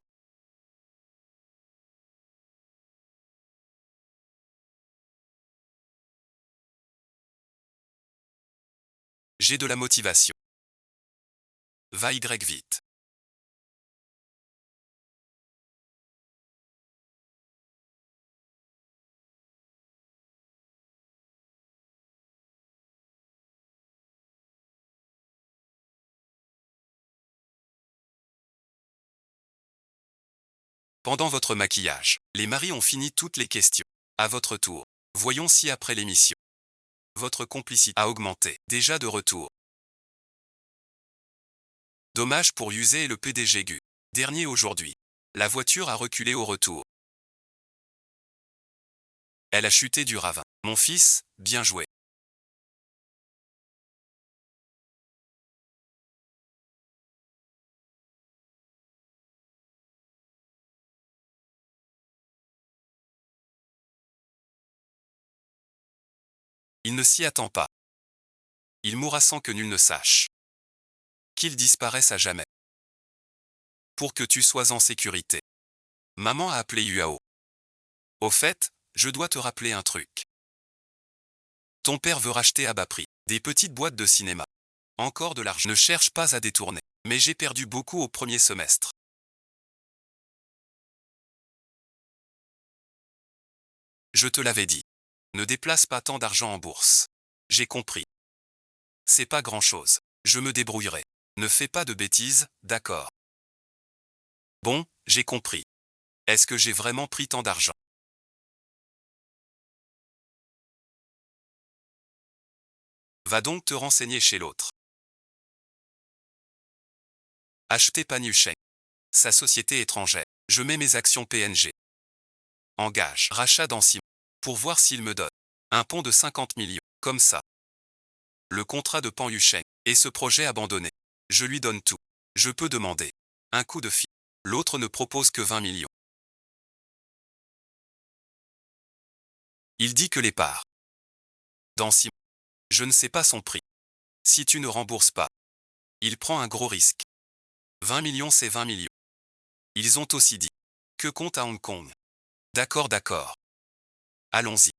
J'ai de la motivation. Va Y vite. Pendant votre maquillage, les maris ont fini toutes les questions. À votre tour. Voyons si après l'émission, votre complicité a augmenté. Déjà de retour. Dommage pour Yusé et le PDG Gu. Dernier aujourd'hui. La voiture a reculé au retour. Elle a chuté du ravin. Mon fils, bien joué. Il ne s'y attend pas. Il mourra sans que nul ne sache. Qu'il disparaisse à jamais. Pour que tu sois en sécurité. Maman a appelé Yuao. Au fait, je dois te rappeler un truc. Ton père veut racheter à bas prix des petites boîtes de cinéma. Encore de l'argent. Ne cherche pas à détourner. Mais j'ai perdu beaucoup au premier semestre. Je te l'avais dit. Ne déplace pas tant d'argent en bourse. J'ai compris. C'est pas grand-chose. Je me débrouillerai. Ne fais pas de bêtises, d'accord. Bon, j'ai compris. Est-ce que j'ai vraiment pris tant d'argent? Va donc te renseigner chez l'autre. Acheter Panuchen. Sa société étrangère. Je mets mes actions PNG. Engage. Rachat dans 6 mois. Pour voir s'il me donne un pont de 50 millions. Comme ça. Le contrat de Pan Yusheng. Et ce projet abandonné. Je lui donne tout. Je peux demander un coup de fil. L'autre ne propose que 20 millions. Il dit que les parts. Dans 6 mois. Je ne sais pas son prix. Si tu ne rembourses pas, il prend un gros risque. 20 millions, c'est 20 millions. Ils ont aussi dit que compte à Hong Kong. D'accord, d'accord. Allons-y.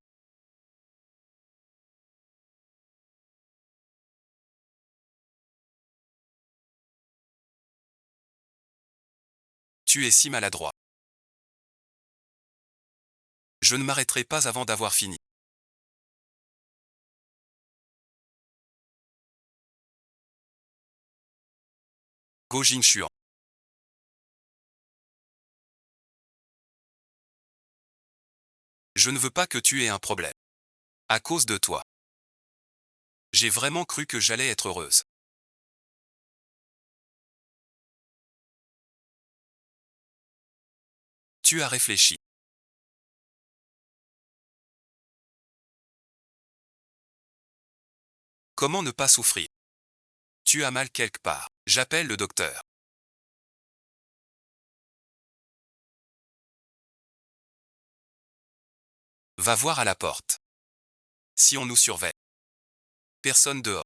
Tu es si maladroit. Je ne m'arrêterai pas avant d'avoir fini. Go Jinshuan. Je ne veux pas que tu aies un problème. À cause de toi. J'ai vraiment cru que j'allais être heureuse. Tu as réfléchi. Comment ne pas souffrir? Tu as mal quelque part. J'appelle le docteur. Va voir à la porte. Si on nous surveille. Personne dehors.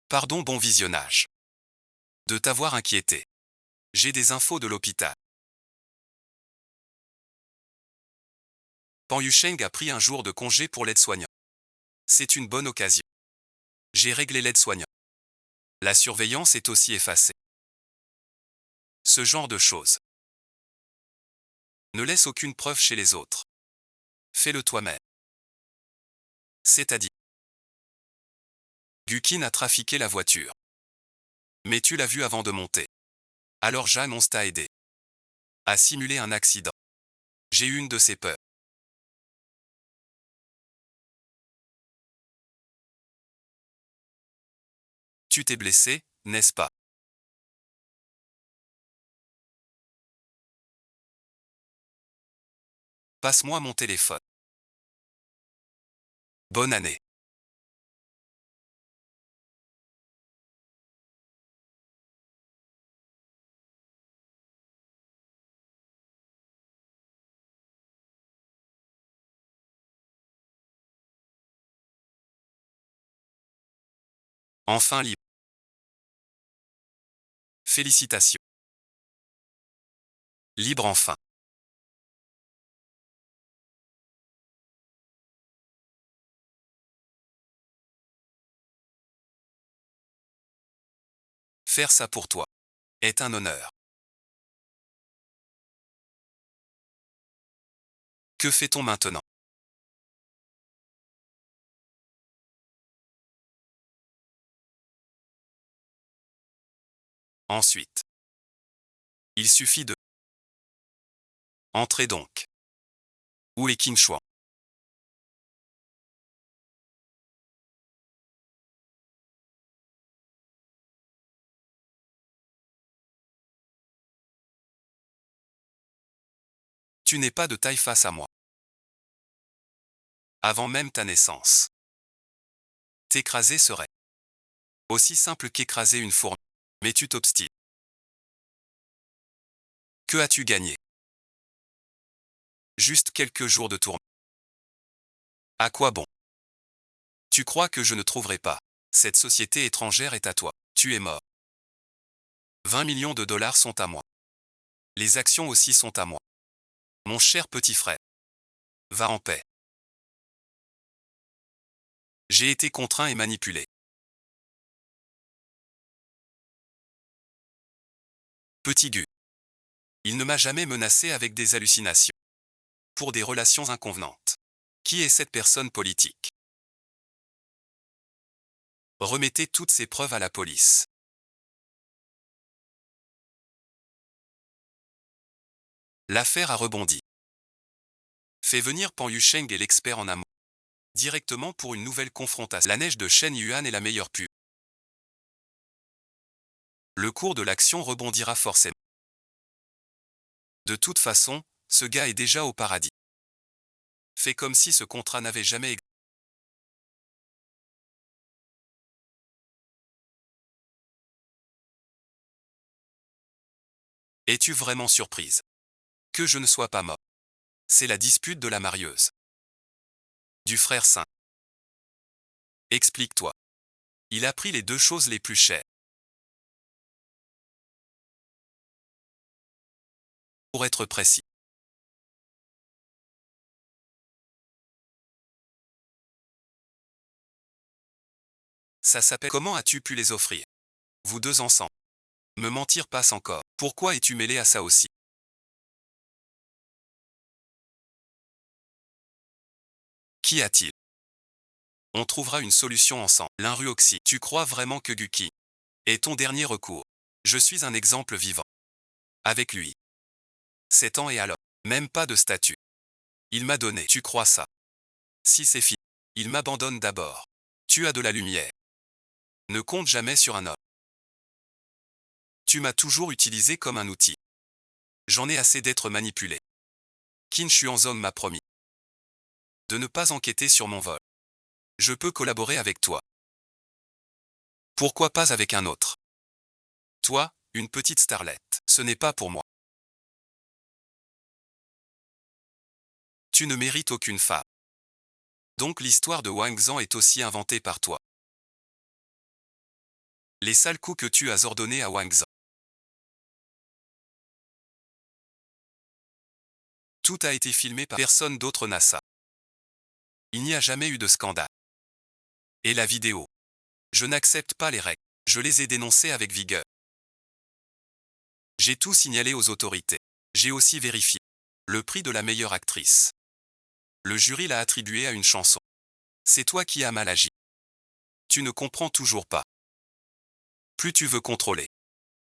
Pardon, bon visionnage. De t'avoir inquiété. J'ai des infos de l'hôpital. Pan Yusheng a pris un jour de congé pour l'aide-soignant. C'est une bonne occasion. J'ai réglé l'aide-soignant. La surveillance est aussi effacée. Ce genre de choses. Ne laisse aucune preuve chez les autres. Fais-le toi-même. C'est-à-dire, Gukin a trafiqué la voiture. Mais tu l'as vu avant de monter. Alors j'annonce t'a aidé. À simuler un accident. J'ai eu une de ces peurs. Tu t'es blessé, n'est-ce pas? Passe-moi mon téléphone. Bonne année. Enfin libre. Félicitations. Libre enfin. Faire ça pour toi est un honneur. Que fait-on maintenant? Ensuite, il suffit de... Entrez donc. Où est Qin Shuang? Tu n'es pas de taille face à moi. Avant même ta naissance. T'écraser serait aussi simple qu'écraser une fourmi. Mais tu t'obstines. Que as-tu gagné? Juste quelques jours de tourment. À quoi bon? Tu crois que je ne trouverai pas? Cette société étrangère est à toi. Tu es mort. 20 millions de dollars sont à moi. Les actions aussi sont à moi. Mon cher petit frère. Va en paix. J'ai été contraint et manipulé. Petit Gu. Il ne m'a jamais menacé avec des hallucinations. Pour des relations inconvenantes. Qui est cette personne politique? Remettez toutes ces preuves à la police. L'affaire a rebondi. Fais venir Pan Yusheng et l'expert en amont. Directement pour une nouvelle confrontation. La neige de Shen Yuan est la meilleure pub. Le cours de l'action rebondira forcément. De toute façon, ce gars est déjà au paradis. Fais comme si ce contrat n'avait jamais existé. Es-tu vraiment surprise que je ne sois pas mort? C'est la dispute de la marieuse. Du frère saint. Explique-toi. Il a pris les deux choses les plus chères. Pour être précis. Ça s'appelle comment as-tu pu les offrir? Vous deux ensemble. Me mentir passe encore. Pourquoi es-tu mêlé à ça aussi? Qu'y a-t-il? On trouvera une solution ensemble. L'Inruoxy. Tu crois vraiment que Guki est ton dernier recours? Je suis un exemple vivant. Avec lui. 7 ans et alors. Même pas de statut. Il m'a donné. Tu crois ça? Si c'est fini. Il m'abandonne d'abord. Tu as de la lumière. Ne compte jamais sur un homme. Tu m'as toujours utilisé comme un outil. J'en ai assez d'être manipulé. Qin Xuanzong m'a promis de ne pas enquêter sur mon vol. Je peux collaborer avec toi. Pourquoi pas avec un autre? Toi, une petite starlette, ce n'est pas pour moi. Tu ne mérites aucune femme. Donc l'histoire de Wang Zhang est aussi inventée par toi. Les sales coups que tu as ordonnés à Wang Zhang. Tout a été filmé par personne d'autre NASA. Il n'y a jamais eu de scandale. Et la vidéo. Je n'accepte pas les règles. Je les ai dénoncées avec vigueur. J'ai tout signalé aux autorités. J'ai aussi vérifié le prix de la meilleure actrice. Le jury l'a attribué à une chanson. C'est toi qui as mal agi. Tu ne comprends toujours pas. Plus tu veux contrôler,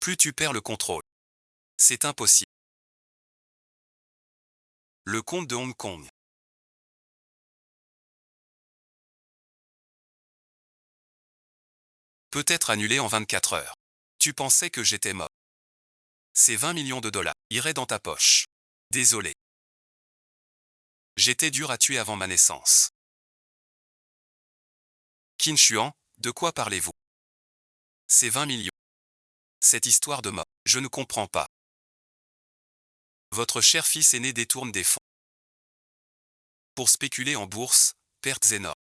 plus tu perds le contrôle. C'est impossible. Le compte de Hong Kong. Peut être annulé en 24 heures. Tu pensais que j'étais mort. Ces 20 millions de dollars iraient dans ta poche. Désolé. J'étais dur à tuer avant ma naissance. Qin Chuan, de quoi parlez-vous? Ces 20 millions. Cette histoire de mort, je ne comprends pas. Votre cher fils aîné détourne des fonds. Pour spéculer en bourse, pertes énormes.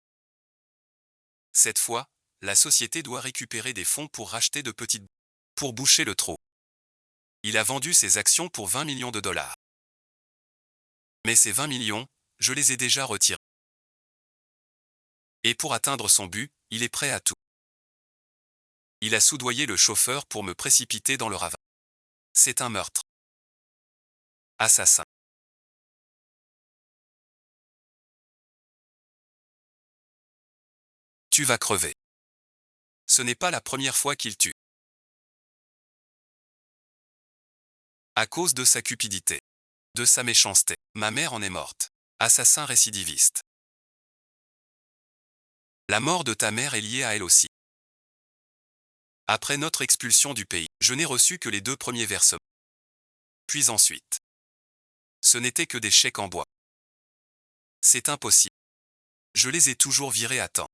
Cette fois, la société doit récupérer des fonds pour racheter de petites... pour boucher le trou. Il a vendu ses actions pour 20 millions de dollars. Mais ces 20 millions, je les ai déjà retirés. Et pour atteindre son but, il est prêt à tout. Il a soudoyé le chauffeur pour me précipiter dans le ravin. C'est un meurtre. Assassin. Tu vas crever. Ce n'est pas la première fois qu'il tue. À cause de sa cupidité. De sa méchanceté. Ma mère en est morte. Assassin récidiviste. La mort de ta mère est liée à elle aussi. Après notre expulsion du pays, je n'ai reçu que les 2 premiers versements. Puis ensuite. Ce n'était que des chèques en bois. C'est impossible. Je les ai toujours virés à temps.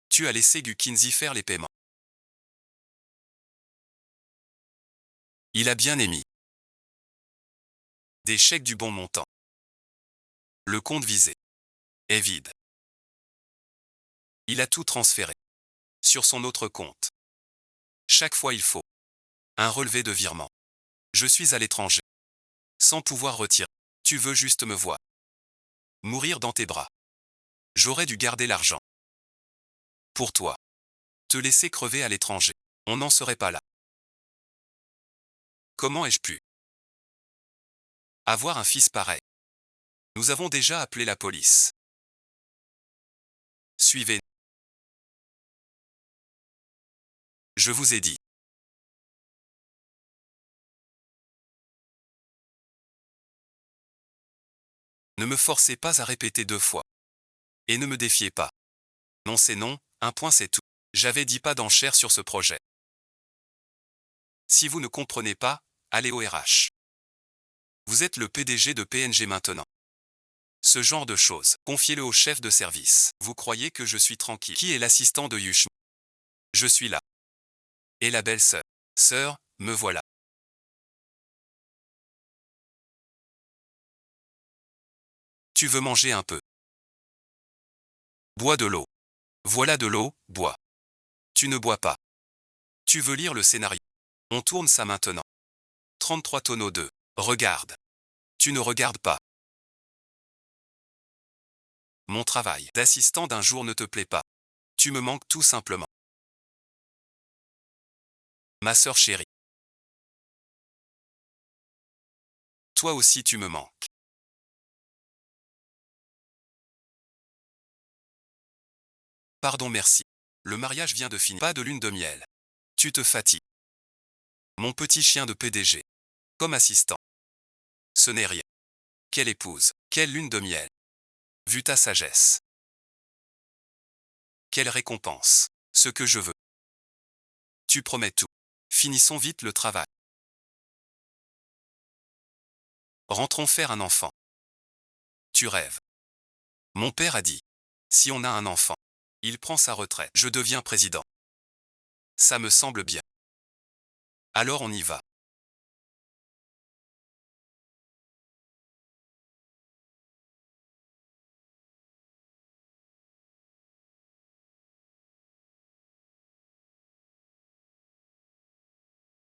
Tu as laissé Gu Kinzi faire les paiements. Il a bien émis. Des chèques du bon montant. Le compte visé est vide. Il a tout transféré. Sur son autre compte. Chaque fois il faut un relevé de virement. Je suis à l'étranger. Sans pouvoir retirer. Tu veux juste me voir. Mourir dans tes bras. J'aurais dû garder l'argent. Pour toi. Te laisser crever à l'étranger. On n'en serait pas là. Comment ai-je pu avoir un fils pareil? Nous avons déjà appelé la police. Suivez. Je vous ai dit. Ne me forcez pas à répéter 2 fois. Et ne me défiez pas. Non c'est non, un point c'est tout. J'avais dit pas d'enchère sur ce projet. Si vous ne comprenez pas, allez au RH. Vous êtes le PDG de PNG maintenant. Ce genre de choses, confiez-le au chef de service. Vous croyez que je suis tranquille? Qui est l'assistant de Yushmi? Je suis là. Et la belle-sœur. Sœur, me voilà. Tu veux manger un peu? Bois de l'eau. Voilà de l'eau, bois. Tu ne bois pas. Tu veux lire le scénario? On tourne ça maintenant. 33 tonneaux 2. Regarde. Tu ne regardes pas. Mon travail d'assistant d'un jour ne te plaît pas. Tu me manques tout simplement. Ma sœur chérie. Toi aussi tu me manques. Pardon merci. Le mariage vient de finir. Pas de lune de miel. Tu te fatigues. Mon petit chien de PDG. Comme assistant. Ce n'est rien. Quelle épouse. Quelle lune de miel. Vu ta sagesse. Quelle récompense. Ce que je veux. Tu promets tout. Finissons vite le travail. Rentrons faire un enfant. Tu rêves. Mon père a dit. Si on a un enfant, il prend sa retraite. Je deviens président. Ça me semble bien. Alors on y va.